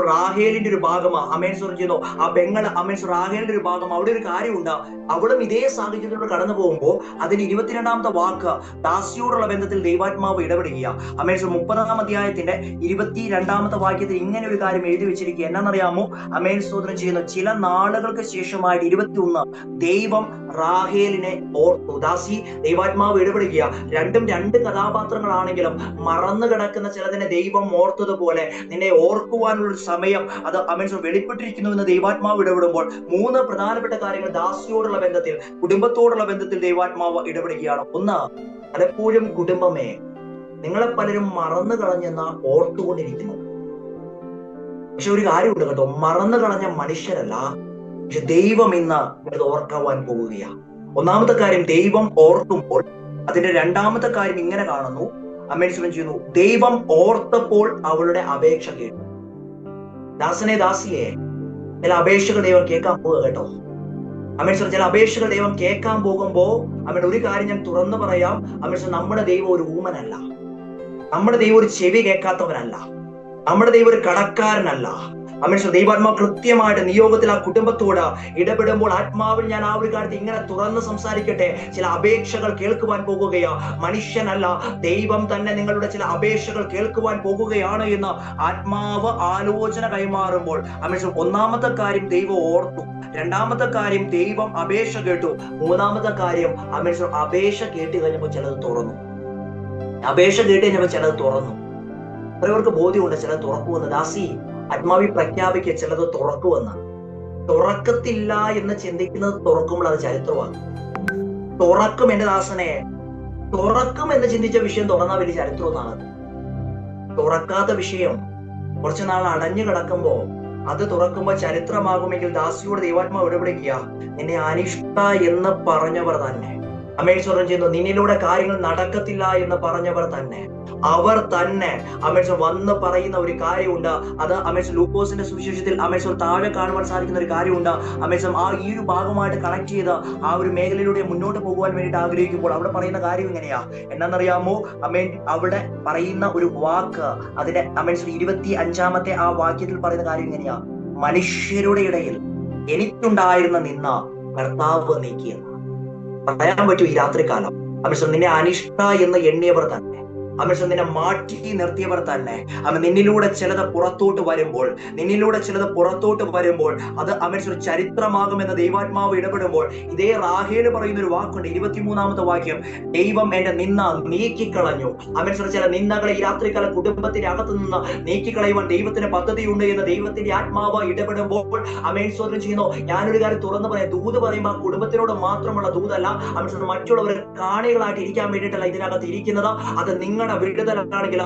റാഹേലിന്റെ ഒരു ഭാഗമാണ്. ചെയ്യുന്നു ആ പെങ്ങള് റാഹേലിന്റെ ഒരു ഭാഗം. അവിടെ ഒരു കാര്യമുണ്ട്. അവളും ഇതേ സാഹചര്യത്തിലൂടെ കടന്നു പോകുമ്പോൾ അതിന് 22-ാമത്തെ വാക്ക് ദാസിയോടുള്ള ബന്ധത്തിൽ ദൈവാത്മാവ് ഇടപെടുക. 30-ാം അധ്യായത്തിന്റെ 22-ാമത്തെ വാക്യത്തിൽ ഇങ്ങനെ ഒരു കാര്യം എഴുതി വെച്ചിരിക്കുക. എന്നാണെന്നറിയാമോ? സ്തോത്രം ചെയ്യുന്നു. ചില നാളുകൾക്ക് ശേഷമായിട്ട് 21, ദൈവം റാഹേലിനെ ഓർത്തു. ദാസി, ദൈവാത്മാവ് ഇടപെടുക. രണ്ടും രണ്ട് കഥാപാത്രങ്ങളാണെങ്കിലും മറന്നു കിടക്കുന്ന ചിലതിനെ ദൈവം ഓർത്തതുപോലെ നിന്നെ ഓർക്കുവാനുള്ള സമയം അത് വെളിപ്പെട്ടിരിക്കുന്നു എന്ന് ദൈവാത്മാവ് ഇടപെടുമ്പോൾ 3 പ്രധാനപ്പെട്ട കാര്യങ്ങൾ ദാസിയോടുള്ള ബന്ധത്തിൽ, കുടുംബത്തോടുള്ള ബന്ധത്തിൽ ദൈവാത്മാവ് ഇടപെടുകയാണ്. ഒന്ന്, പലപ്പോഴും കുടുംബമേ, നിങ്ങളെ പലരും മറന്നു കളഞ്ഞെന്ന ഓർത്തുകൊണ്ടിരിക്കുന്നു. പക്ഷെ ഒരു കാര്യമുണ്ട് കേട്ടോ, മറന്നു കളഞ്ഞ മനുഷ്യരല്ല, പക്ഷെ ദൈവം ഇന്ന് ഇത് ഓർക്കുവാൻ പോവുകയാണ്. ഒന്നാമത്തെ കാര്യം, ദൈവം ഓർക്കുമ്പോൾ അതിന്റെ രണ്ടാമത്തെ കാര്യം ഇങ്ങനെ കാണുന്നു. ചെയ്യുന്നു, ദൈവം ഓർത്തപ്പോൾ അവളുടെ അപേക്ഷ കേട്ടു. ദാസനെ, ദാസിയെ, ചില അപേക്ഷകൾ ദൈവം കേൾക്കാൻ പോവുക കേട്ടോ. ചില അപേക്ഷകൾ ദൈവം കേൾക്കാൻ പോകുമ്പോ ഒരു കാര്യം ഞാൻ തുറന്നു പറയാം. നമ്മുടെ ദൈവം ഒരു ഊമനല്ല, നമ്മുടെ ദൈവം ഒരു ചെവി കേൾക്കാത്തവനല്ല, നമ്മുടെ ദൈവം ഒരു കടക്കാരനല്ല. ദൈവാത്മാവ് കൃത്യമായിട്ട് നിയോഗത്തിൽ ആ കുടുംബത്തോട് ഇടപെടുമ്പോൾ ആത്മാവിൽ ഞാൻ ആ ഒരു കാര്യത്തിൽ ഇങ്ങനെ തുറന്ന് സംസാരിക്കട്ടെ. ചില അപേക്ഷകൾ കേൾക്കുവാൻ പോകുകയാ, മനുഷ്യനല്ല, ദൈവം തന്നെ നിങ്ങളുടെ ചില അപേക്ഷകൾ കേൾക്കുവാൻ പോകുകയാണ് എന്ന് ആത്മാവ് ആലോചന കൈമാറുമ്പോൾ ഒന്നാമത്തെ കാര്യം ദൈവം ഓർത്തു, രണ്ടാമത്തെ കാര്യം ദൈവം അപേക്ഷ കേട്ടു, മൂന്നാമത്തെ കാര്യം അപേക്ഷ കേട്ട് കഴിഞ്ഞപ്പോൾ ചിലത് തുറന്നു. അപേക്ഷ കേട്ട് കഴിഞ്ഞപ്പോൾ ചിലത് തുറന്നു. അവർക്ക് ബോധ്യമുണ്ട് ചിലത് തുറക്കുമെന്ന്. ദാസി, ആത്മാവി പ്രഖ്യാപിക്കുക ചിലത് തുറക്കുമെന്ന്. തുറക്കത്തില്ല എന്ന് ചിന്തിക്കുന്നത് തുറക്കുമ്പോൾ അത് ചരിത്രമാണ്. തുറക്കും എന്റെ ദാസനെ, തുറക്കും എന്ന് ചിന്തിച്ച വിഷയം തുറന്നാൽ വലിയ ചരിത്രം എന്നാണ്. തുറക്കാത്ത വിഷയം കുറച്ചു നാൾ അടഞ്ഞു കിടക്കുമ്പോ അത് തുറക്കുമ്പോ ചരിത്രമാകുമെങ്കിൽ ദാസിയോട് ദൈവാത്മാവ് ഇടപെടുക. നിന്നെ അനിഷ്ട എന്ന് പറഞ്ഞവർ തന്നെ, ചെയ്യുന്നു, നിന്നിലൂടെ കാര്യങ്ങൾ നടക്കത്തില്ല എന്ന് പറഞ്ഞവർ തന്നെ, അവർ തന്നെ വന്ന് പറയുന്ന ഒരു കാര്യമുണ്ട്. അത് ലൂക്കോസിന്റെ സുവിശേഷത്തിൽ താഴെ കാണുവാൻ സാധിക്കുന്ന ഒരു കാര്യമുണ്ട്. ആ ഈ ഒരു ഭാഗമായിട്ട് കണക്ട് ചെയ്ത് ആ ഒരു മേഖലയിലൂടെ മുന്നോട്ട് പോകുവാൻ വേണ്ടിയിട്ട് ആഗ്രഹിക്കുമ്പോൾ അവിടെ പറയുന്ന കാര്യം ഇങ്ങനെയാ. എന്നാന്നറിയാമോ? അവിടെ പറയുന്ന ഒരു വാക്ക്, അതിന്റെ 25-ാമത്തെ ആ വാക്യത്തിൽ പറയുന്ന കാര്യം ഇങ്ങനെയാ: മനുഷ്യരുടെ ഇടയിൽ എനിക്കുണ്ടായിരുന്ന നിന്ന കർത്താവ് നീക്കിയെന്ന് പറയാൻ പറ്റൂ. ഈ രാത്രികാലം നിന്നെ അനിഷ്ട എന്ന് എണ്ണിയവർ തന്നെ, അമേശ്വരം നിന്നെ മാറ്റി നിർത്തിയവർ തന്നെ നിന്നിലൂടെ ചിലത് പുറത്തോട്ട് വരുമ്പോൾ അത് അമേശ്വരം ചരിത്രമാകുമെന്ന് ദൈവാത്മാവ് ഇടപെടുമ്പോൾ ഇതേ റാഹേല് പറയുന്ന ഒരു വാക്കുണ്ട്, 23-ാമത്തെ വാക്യം, ദൈവം എന്റെ നിന്ന നീക്കിക്കളഞ്ഞു. അമേശ്വരം ചില നിന്ദകളെ ഈ രാത്രികാല കുടുംബത്തിന്റെ അകത്ത് നിന്ന് നീക്കിക്കളയുവാൻ ദൈവത്തിന് പദ്ധതിയുണ്ട് എന്ന് ദൈവത്തിന്റെ ആത്മാവ് ഇടപെടുമ്പോൾ അമേശ്വരം ചെയ്യുന്നു. ഞാനൊരു കാര്യം തുറന്നു പറയാം, ദൂത് പറയുമ്പോൾ ആ കുടുംബത്തിനോട് മാത്രമുള്ള ദൂതല്ല, അമേശ്വരം മറ്റുള്ളവർ കാണികളായിട്ട് ഇരിക്കാൻ വേണ്ടിയിട്ടല്ല ഇതിനകത്ത് ഇരിക്കുന്നത്. അത് നിങ്ങളുടെ വിടുതലാണെങ്കിൽ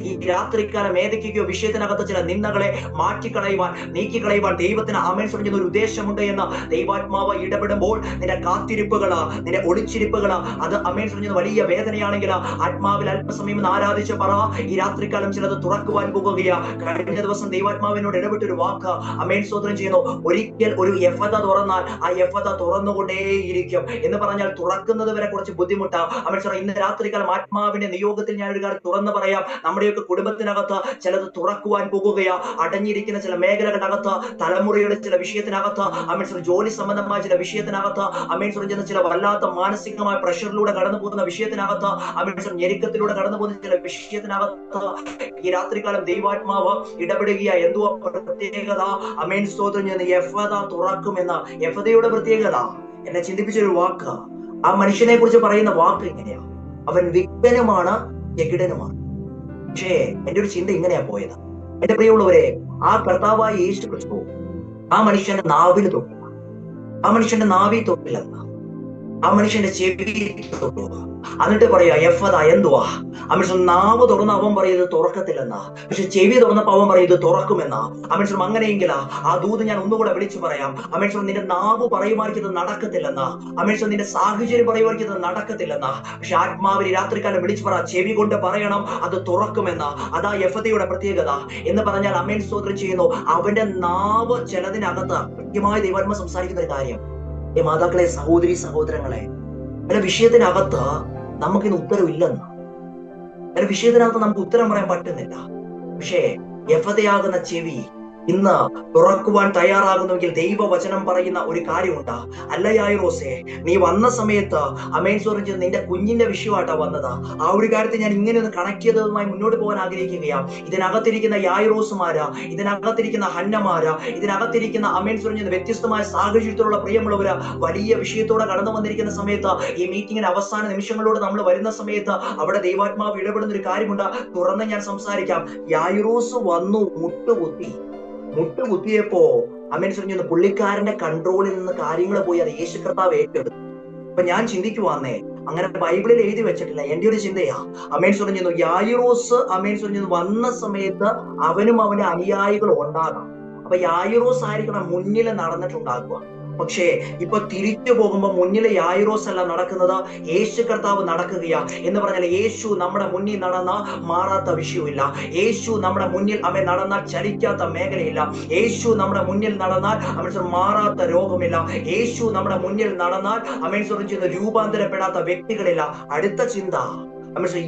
ഈ രാത്രികാലം ഏതൊക്കെയോ വിഷയത്തിനകത്ത് ചില നിന്ദകളെ മാറ്റിക്കളയുവാൻ നീക്കിക്കളയുവാൻ ദൈവത്തിന് അമേശ്വരം ചെയ്യുന്ന ഒരു ഉദ്ദേശമുണ്ട് എന്ന് ദൈവാത്മാവ് ഇടപെടുമ്പോൾ നിന്റെ കാത്തിരിപ്പുകള്, നിന്റെ ഒളിച്ചിരിപ്പുകള്, അത് അമേശ്വരം ചെയ്യുന്ന വലിയ വേദനയാണെങ്കിൽ ആത്മാവിൽ അല്പസമയം ആരാധിച്ച് പറ, ഈ രാത്രികാലം ചിലത് തുറക്കുവാൻ പോകുകയാ. കഴിഞ്ഞ ദിവസം ദൈവാത്മാവിനോട് ഇടപെട്ടൊരു വാക്ക് അമേശ്വരം ചെയ്യുന്നു, ഒരിക്കൽ ഒരു യഫത തുറന്നാൽ ആ യഫത തുറന്നുകൊണ്ടേയിരിക്കും എന്ന് പറഞ്ഞാൽ തുറക്കുന്നത് വരെ കുറച്ച് ബുദ്ധിമുട്ടാ. അമേശ്വരം ഇന്ന് രാത്രികാലം ആത്മാവിന്റെ നിയോഗത്തിൽ ഞാനൊരു കാര്യം തുറന്നു പറയാം, നമ്മുടെയൊക്കെ കുടുംബത്തിനകത്ത് ചിലത് തുറക്കുവാൻ പോകുകയാ. അടഞ്ഞിരിക്കുന്ന ചില മേഖലകളകത്ത്, തലമുറയുടെ ചില വിഷയത്തിനകത്ത്, അമേശ്വരം ജോലി സംബന്ധമായ ചില വിഷയത്തിനകത്ത്, അമേശ്വരം ചെയ്യുന്ന ചില വല്ലാത്ത മാനസികമായ പ്രഷറിലൂടെ കടന്നു പോകുന്ന വിഷയത്തിനകത്ത്, അമേശ്വരം ഞെരുക്കത്തിലൂടെ കടന്നു പോകുന്ന ചില വിഷയത്തിനകത്ത് ഈ രാത്രികാലം ദൈവാത്മാവ് ഇടപെടുകയാ. എന്തുവാ പ്രത്യേകത? അമേൻ സ്തോത്രം ചെയ്യുന്ന യഫത തുറക്കുമെന്ന യഫതയുടെ പ്രത്യേകത എന്നെ ചിന്തിപ്പിച്ചൊരു വാക്ക്. ആ മനുഷ്യനെ കുറിച്ച് പറയുന്ന വാക്ക് ഇങ്ങനെയാ, അവൻ വിജ്ഞനുമാണ്, ജഗിടനുമാണ്. പക്ഷേ എന്റെ ഒരു ചിന്ത ഇങ്ങനെയാ പോയത്, എന്റെ പ്രിയമുള്ളവരെ, ആ കർത്താവായ യേശു ക്രിസ്തു ആ മനുഷ്യന്റെ നാവിൽ തൊട്ടില്ല, ആ മനുഷ്യന്റെ നാവിൽ തൊട്ടില്ലെന്ന, ആ മനുഷ്യന്റെ ചെവി തൊട്ടു. എന്നിട്ട് പറയാ യഫത എന്തുവാ? അമേശ്വരം നാവ് തുറന്ന് അവൻ പറയുന്നത് തുറക്കത്തില്ലെന്നാ, പക്ഷെ ചെവി തുറന്നപ്പോ അവൻ പറയുന്നത് തുറക്കുമെന്നാ. അമേശ്വരം അങ്ങനെയെങ്കിലാ ആ ദൂത് ഞാൻ ഒന്നുകൂടെ വിളിച്ചു പറയാം. അമേശ്വരം നിന്റെ നാവ് പറയുമായിരിക്കുന്നത് നടക്കത്തില്ലെന്നാ, അമേശ്വരം നിന്റെ സാഹചര്യം പറയുമായിരിക്കുന്നത് നടക്കത്തില്ലെന്നാ, പക്ഷെ ആത്മാവിൽ രാത്രികാലം വിളിച്ചു പറ, ചെവി കൊണ്ട് പറയണം അത് തുറക്കുമെന്നാ. അതാ യഫതയുടെ പ്രത്യേകത എന്ന് പറഞ്ഞാൽ അമേൻ സ്തോത്രം ചെയ്യുന്നു. അവന്റെ നാവ് ചിലതിനകത്ത് കൃത്യമായി ദൈവാത്മ സംസാരിക്കുന്ന ഒരു കാര്യം, മാതാക്കളെ, സഹോദരി സഹോദരങ്ങളെ, പല വിഷയത്തിനകത്ത് നമുക്കിന്ന് ഉത്തരവില്ലെന്ന്, പല വിഷയത്തിനകത്ത് നമുക്ക് ഉത്തരം പറയാൻ പറ്റുന്നില്ല. പക്ഷേ യഫതയാകുന്ന ചെവി ഇന്ന് തുറക്കുവാൻ തയ്യാറാകുന്നുവെങ്കിൽ ദൈവവചനം പറയുന്ന ഒരു കാര്യമുണ്ട്, അല്ല യായിറോസേ, നീ വന്ന സമയത്ത് അമേൻ സ്വർഗ്ഗത്തിൽ നിന്റെ കുഞ്ഞിന്റെ വിഷയമായിട്ടാ വന്നത്. ആ ഒരു കാര്യത്തെ ഞാൻ ഇങ്ങനെ ഒന്ന് കണക്ട് ചെയ്തതുമായി മുന്നോട്ട് പോകാൻ ആഗ്രഹിക്കുകയാണ്. ഇതിനകത്തിരിക്കുന്ന യായിറോസുമാര്, ഇതിനകത്തിരിക്കുന്ന ഹന്നമാര്, ഇതിനകത്തിരിക്കുന്ന അമേൻ സ്വർഗ്ഗത്തിൽ വ്യത്യസ്തമായ സാഹചര്യത്തിലുള്ള പ്രിയമുള്ളവര് വലിയ വിഷയത്തോടെ കടന്നു വന്നിരിക്കുന്ന സമയത്ത്, ഈ മീറ്റിംഗിന്റെ അവസാന നിമിഷങ്ങളോട് നമ്മൾ വരുന്ന സമയത്ത് അവിടെ ദൈവാത്മാവ് ഇടപെടുന്ന ഒരു കാര്യമുണ്ട്. തുറന്ന് ഞാൻ സംസാരിക്കാം. യായിറോസ് വന്നു മുട്ടുകുത്തിയപ്പോ അമേൻ സ്വർഗ്ഗത്തിൽ പുള്ളിക്കാരന്റെ കൺട്രോളിൽ നിന്ന് കാര്യങ്ങൾ പോയി അത് യേശു കർത്താവ് ഏറ്റെടുത്തു. അപ്പൊ ഞാൻ ചിന്തിക്കുവാന്നേ, അങ്ങനെ ബൈബിളിൽ എഴുതി വെച്ചിട്ടില്ല, എന്റെ ഒരു ചിന്തയാ. അമേൻ സ്വർഗ്ഗത്തിൽ യായിറോസ് അമേൻ സ്വർഗ്ഗത്തിൽ വന്ന സമയത്ത് അവനും അവന്റെ അനുയായികളും ഉണ്ടാകാം. അപ്പൊ യായിറോസ് ആയിരിക്കണം മുന്നിൽ നടന്നിട്ടുണ്ടാകുക. പക്ഷേ ഇപ്പൊ തിരിച്ചു പോകുമ്പോ മുന്നിലെ യായിറോസ് അല്ല നടക്കുന്നത്, യേശു കർത്താവ് നടക്കുകയാ. എന്ന് പറഞ്ഞാൽ യേശു നമ്മുടെ മുന്നിൽ നടന്ന മാറാത്ത വിഷയമില്ല, യേശു നമ്മുടെ മുന്നിൽ അവൻ നടന്നാൽ ചലിക്കാത്ത മേഖലയില്ല, യേശു നമ്മുടെ മുന്നിൽ നടന്നാൽ അവൻ മാറാത്ത രോഗമില്ല, യേശു നമ്മുടെ മുന്നിൽ നടന്നാൽ അവൻ ചെയ്യുന്ന രൂപാന്തരപ്പെടാത്ത വ്യക്തികളില്ല. അടുത്ത ചിന്ത,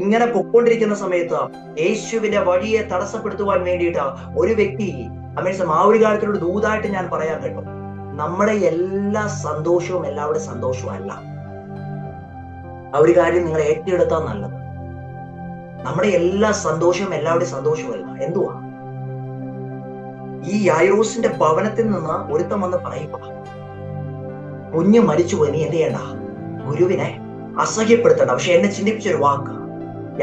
ഇങ്ങനെ പൊക്കോണ്ടിരിക്കുന്ന സമയത്ത് യേശുവിന്റെ വഴിയെ തടസ്സപ്പെടുത്തുവാൻ വേണ്ടിയിട്ട് ഒരു വ്യക്തി ആ ഒരു കാര്യത്തിലൂടെ ദൂതായിട്ട് ഞാൻ പറയാൻ കേട്ടോ, നമ്മുടെ എല്ലാ സന്തോഷവും എല്ലാവരുടെ സന്തോഷവും അല്ല. ആ ഒരു കാര്യം നിങ്ങൾ ഏറ്റെടുത്താൽ നല്ലത്. നമ്മുടെ എല്ലാ സന്തോഷവും എല്ലാവരുടെയും സന്തോഷവും അല്ല. എന്തുവാ? ഈ യായിറോസിന്റെ ഭവനത്തിൽ നിന്ന് ഒരുത്തം വന്ന് പറയുക, കുഞ്ഞ് മരിച്ചുപോയി, നീ എന്ത് ചെയ്യണ്ട? ഗുരുവിനെ അസഹ്യപ്പെടുത്തണ്ട. പക്ഷെ എന്നെ ചിന്തിപ്പിച്ചൊരു വാക്ക്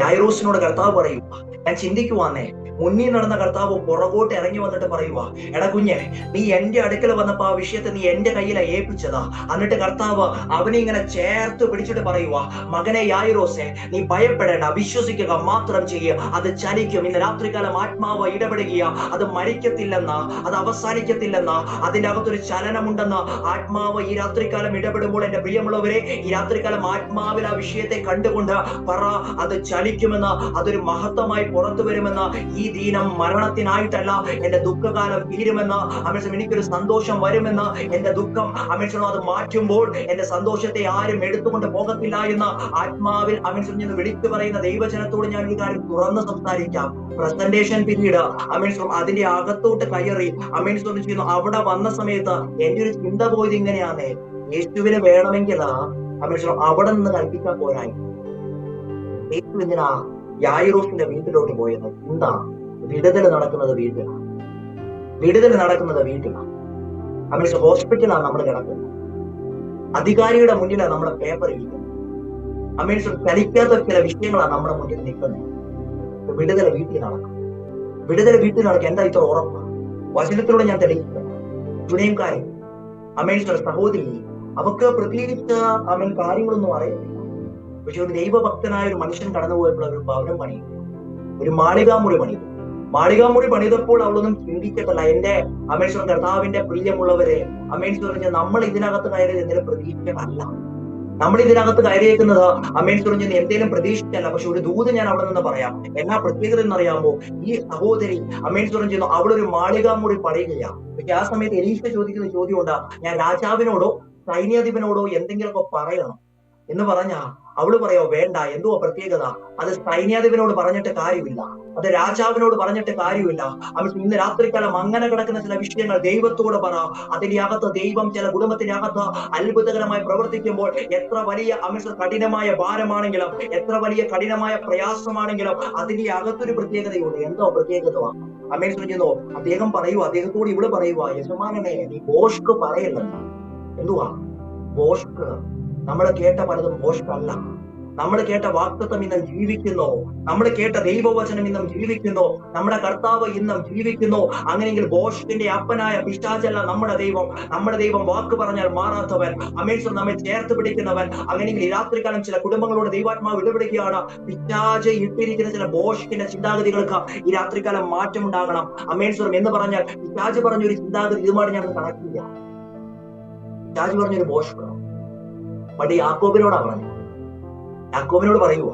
യായിറോസിനോട് കർത്താവ് പറയുക, ഞാൻ ചിന്തിക്കുവാന്നേ, മുന്നിൽ നടന്ന കർത്താവ് പുറകോട്ട് ഇറങ്ങി വന്നിട്ട് പറയുക, എടാ കുഞ്ഞെ, നീ എന്റെ അടുക്കൽ വന്നപ്പോ ആ വിഷയത്തെ നീ എന്റെ കയ്യിലാ ഏൽപ്പിച്ചതാ. എന്നിട്ട് കർത്താവ് അവനെ ഇങ്ങനെ ചേർത്ത് പിടിച്ചിട്ട് പറയുക, മകനെ യായിറോസെ, നീ ഭയപ്പെടേണ്ട, വിശ്വസിക്കുക മാത്രം ചെയ്യുക, അത് ചലിക്കും. ഇന്ന് രാത്രികാലം ആത്മാവ് ഇടപെടുകയാ. അത് മരിക്കത്തില്ലെന്ന്, അത് അവസാനിക്കത്തില്ലെന്ന്, അതിന്റെ അകത്തൊരു ചലനമുണ്ടെന്ന് ആത്മാവ് ഈ രാത്രികാലം ഇടപെടുമ്പോൾ എന്റെ പ്രിയമുള്ളവരെ, ഈ രാത്രികാലം ആത്മാവിൽ ആ വിഷയത്തെ കണ്ടുകൊണ്ട് പറ, അത് ചലിക്കുമെന്ന്, അതൊരു മഹത്വമായി പുറത്തു വരുമെന്ന്. ഈ ദീനം മരണത്തിനായിട്ടല്ല, എന്റെ ദുഃഖകാലം തീരുമെന്ന്, അമേശം എനിക്കൊരു സന്തോഷം വരുമെന്ന്, എന്റെ ദുഃഖം അമേശം അത് മാറ്റുമ്പോൾ എന്റെ സന്തോഷത്തെ ആരും എടുത്തുകൊണ്ട് പോകത്തില്ല എന്ന് ആത്മാവിൽ അമേശം എന്ന് വിളിച്ചു പറയുന്ന ദൈവജനത്തോട് ഞാൻ ഈ കാര്യം തുറന്ന് സംസാരിക്കാം. പ്രസന്റേഷൻ പീരീഡ് അമേശം അതിന്റെ അകത്തോട്ട് കയറി അമേശം ചെയ്യുന്നു. അവിടെ വന്ന സമയത്ത് എന്റെ ഒരു ചിന്ത പോയത് ഇങ്ങനെയാന്നേ, യേശുവിന് വേണമെങ്കിൽ അമേശം അവിടെ നിന്ന് കൽപ്പിക്കാൻ പോരായി. യേശു എന്തിനാ യായിറോസിന്റെ വീട്ടിലോട്ട് പോയത് എന്താ? വിടുതൽ നടക്കുന്നത് വീട്ടിലാണ്. വിടുതൽ നടക്കുന്നത് വീട്ടിലാണ്. അമേരിക്ക ഹോസ്പിറ്റലാണ് നമ്മൾ കിടക്കുന്നത്. അധികാരിയുടെ മുന്നിലാണ് നമ്മുടെ പേപ്പർ ഇരിക്കുന്നത്. അമേരിക്ക ചലിക്കാത്ത ചില വിഷയങ്ങളാണ് നമ്മുടെ മുന്നിൽ നിൽക്കുന്നത്. വിടുതൽ വീട്ടിൽ നടക്കും. വിടുതൽ വീട്ടിൽ നടക്കും. എന്താ ഇത്ര ഉറപ്പ്? വചനത്തിലൂടെ ഞാൻ തെളിയിക്കുന്നത്. ഇവിടെയും കാര്യം അമേരിക്ക സഹോദരി, അവർക്ക് പ്രത്യേകിച്ച് കാര്യങ്ങളൊന്നും അറിയത്തില്ല. പക്ഷെ ഒരു ദൈവഭക്തനായ ഒരു മനുഷ്യൻ കടന്നുപോയപ്പോൾ ഒരു ഭവനം പണിയുന്നു, ഒരു മാളികാമുറി പണിതു. മാളികാമുറി പണിതപ്പോൾ അവളൊന്നും ചിന്തിച്ചിട്ടല്ല, എന്റെ അമേശ്വർ കർത്താവിന്റെ പ്രിയമുള്ളവരെ, അമേശ്വറിഞ്ഞ് നമ്മൾ ഇതിനകത്ത് കയറിയത് എന്തെങ്കിലും പ്രതീക്ഷകളല്ല. നമ്മൾ ഇതിനകത്ത് കയറിയേക്കുന്നത് അമേശ്വറിഞ്ഞ് എന്തെങ്കിലും പ്രതീക്ഷിച്ചല്ല. പക്ഷെ ഒരു ദൂത് ഞാൻ അവിടെ നിന്ന് പറയാം. എന്നാ പ്രത്യേകത എന്നറിയാമോ? ഈ സഹോദരി അമേശ്വരം ചെയ്യുന്നു, അവളൊരു മാളികാമുറി പണിയുകയാണ്. പക്ഷെ ആ സമയത്ത് എലീശ ചോദിക്കുന്ന ചോദ്യം ഉണ്ടാ, ഞാൻ രാജാവിനോടോ സൈന്യാധിപനോടോ എന്തെങ്കിലുമൊക്കെ പറയണം എന്ന് പറഞ്ഞാ അവള് പറയോ? വേണ്ട. എന്തുവാ പ്രത്യേകത? അത് സൈന്യാധിപനോട് പറഞ്ഞിട്ട് കാര്യമില്ല, അത് രാജാവിനോട് പറഞ്ഞിട്ട് കാര്യമില്ല. അവർക്ക് ഇന്ന് രാത്രിക്കാലം അങ്ങനെ കിടക്കുന്ന ചില വിഷയങ്ങൾ ദൈവത്തോട് പറ. അതിന്റെ അകത്ത് ദൈവം ചില കുടുംബത്തിന്റെ അകത്ത് അത്ഭുതകരമായി പ്രവർത്തിക്കുമ്പോൾ എത്ര വലിയ കഠിനമായ ഭാരമാണെങ്കിലും, എത്ര വലിയ കഠിനമായ പ്രയാസമാണെങ്കിലും അതിന്റെ അകത്തൊരു പ്രത്യേകതയുണ്ട്. എന്തോ പ്രത്യേകത അമേശ്വരം ചെയ്യുന്നു. അദ്ദേഹം പറയുക, അദ്ദേഹത്തോട് ഇവിടെ പറയുക, യജമാനനെ നീ ബോഷ്ക്ക് പറയല്ലെന്ന്. എന്തുവാ ബോഷ്ക്ക്? നമ്മൾ കേട്ട പലതും ബോഷ്കല്ല. നമ്മൾ കേട്ട വാക്തത്വം ഇന്നും ജീവിക്കുന്നു. നമ്മൾ കേട്ട ദൈവവചനം ഇന്നും ജീവിക്കുന്നു. നമ്മുടെ കർത്താവ് ഇന്നും ജീവിക്കുന്നു. അങ്ങനെയെങ്കിൽ ബോഷ്കിന്റെ അപ്പനായ പിശാചല്ല നമ്മുടെ ദൈവം. നമ്മുടെ ദൈവം വാക്ക് പറഞ്ഞാൽ മാറാത്തവൻ, അമേശ്വർ നമ്മെ ചേർത്ത് പിടിക്കുന്നവൻ. അങ്ങനെയെങ്കിൽ ഈ രാത്രികാലം ചില കുടുംബങ്ങളോട് ദൈവാത്മാവ് ഇടപെടുകയാണ്. പിശാച് ഇട്ടിരിക്കുന്ന ചില ബോഷ്കിന്റെ ചിന്താഗതികൾക്ക് ഈ രാത്രികാലം മാറ്റമുണ്ടാകണം. അമേശ്വരം എന്ന് പറഞ്ഞാൽ പിശാച് പറഞ്ഞൊരു ചിന്താഗതി ഇതുമായിട്ട് ഞാൻ കണക്കില്ല. പിശാച് പറഞ്ഞൊരു ബോഷ്ക പണ്ട് യാക്കോബിനോടാ പറഞ്ഞു. യാക്കോബിനോട് പറയുക,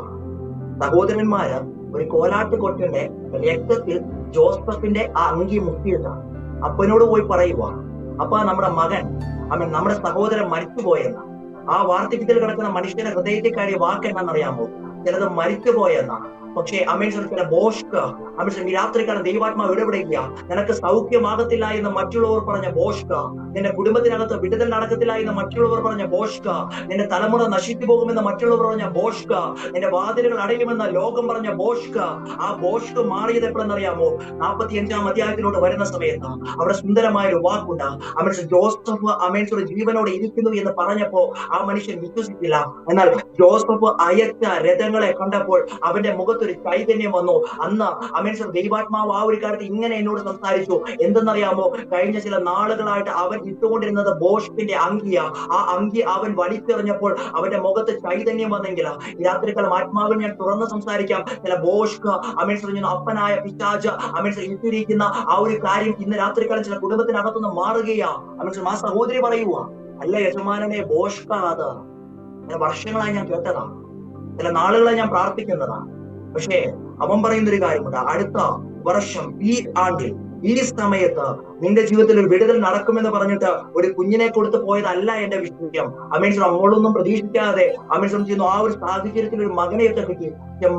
സഹോദരന്മാര് ഒരു കോലാട്ട് കൊറ്റന്റെ രക്തത്തിൽ ജോസഫിന്റെ ആ അങ്കി മുക്കിയിട്ടാണ്. അപ്പനോട് പോയി പറയുക, അപ്പ നമ്മുടെ മകൻ നമ്മുടെ സഹോദരൻ മരിച്ചുപോയെന്ന. ആ വാർദ്ധക്യത്തിൽ കിടക്കുന്ന മനുഷ്യന്റെ ഹൃദയത്തിൽ കാര്യ വാക്ക് എന്നാണെന്നറിയാമോ? ചിലത് മരിച്ചുപോയെന്നാണ്. പക്ഷേ അമേശ്വർ ചില ബോഷ്ക്ക് അമേശ്വർ ഈ രാത്രിക്കാലം ദൈവാത്മാവ് ഇടപെടുക. നിനക്ക് സൗഖ്യമാകത്തില്ല എന്ന് മറ്റുള്ളവർ പറഞ്ഞ ബോഷ്ക്ക്, നിന്റെ കുടുംബത്തിനകത്ത് വിടുതൽ നടക്കത്തില്ല എന്ന് മറ്റുള്ളവർ പറഞ്ഞ ബോഷ്ക്ക്, നിന്റെ തലമുറ നശിച്ചു പോകുമെന്ന് മറ്റുള്ളവർ പറഞ്ഞ ബോഷ്ക്ക്, നിന്റെ വാതിലുകൾ അടയുമെന്ന് ലോകം പറഞ്ഞ ബോഷ്ക്ക്. ആ ബോഷ്ക്ക് മാറിയത് എപ്പോഴെന്നറിയാമോ? 45-ാം അധ്യായത്തിലോട്ട് വരുന്ന സമയത്ത് അവിടെ സുന്ദരമായ ഒരു വാക്കുണ്ട്. അമേശ്വർ ജോസഫ് അമേശ്വർ ജീവനോടെ ഇരിക്കുന്നു എന്ന് പറഞ്ഞപ്പോ ആ മനുഷ്യൻ വിശ്വസിച്ചില്ല. എന്നാൽ ജോസഫ് അയച്ച രഥങ്ങളെ കണ്ടപ്പോൾ അവന്റെ മുഖത്ത് ഒരു ചൈതന്യം വന്നു. അന്ന് അമേശ്വർ ദൈവാത്മാവ് ആ ഒരു കാര്യത്തിൽ ഇങ്ങനെ എന്നോട് സംസാരിച്ചു. എന്തെന്നറിയാമോ? കഴിഞ്ഞ ചില നാളുകളായിട്ട് അവൻ ഇട്ടുകൊണ്ടിരുന്നത് ബോഷ്കിന്റെ അങ്കിയ. ആ അങ്കി അവൻ വലിച്ചെറിഞ്ഞപ്പോൾ അവന്റെ മുഖത്ത് ചൈതന്യം വന്നെങ്കിൽ ഈ രാത്രിക്കാലം ആത്മാവിൽ ഞാൻ തുറന്ന് സംസാരിക്കാം. ചില ബോഷ്ക്ക് അമേശ്വർ അപ്പനായ പിശാച് അമേശ്വർ ഇട്ടിരിക്കുന്ന ആ ഒരു കാര്യം ഇന്ന് രാത്രിക്കാലം ചില കുടുംബത്തിനകത്തുനിന്ന് മാറുകയാ. അമേശ്വർ ആ സഹോദരി പറയുക, അല്ല യജമാനനെ ബോഷ്കാത്. ചില വർഷങ്ങളായി ഞാൻ കേട്ടതാണ്, ചില നാളുകളായി ഞാൻ പ്രാർത്ഥിക്കുന്നതാണ്. പക്ഷേ അവൻ പറയുന്നൊരു കാര്യമുണ്ട്, അടുത്ത വർഷം ഈ ആണ്ടിൽ ഈ സമയത്ത് നിന്റെ ജീവിതത്തിൽ ഒരു വിടുതൽ നടക്കുമെന്ന് പറഞ്ഞിട്ട് ഒരു കുഞ്ഞിനെ കൊടുത്തു പോയതല്ല എന്റെ വിഷയം. അമേശ്വരം അവളൊന്നും പ്രതീക്ഷിക്കാതെ അമേശ്വരം ചെയ്യുന്നു. ആ ഒരു സാഹചര്യത്തിൽ ഒരു മകനെയൊക്കെ കിട്ടി.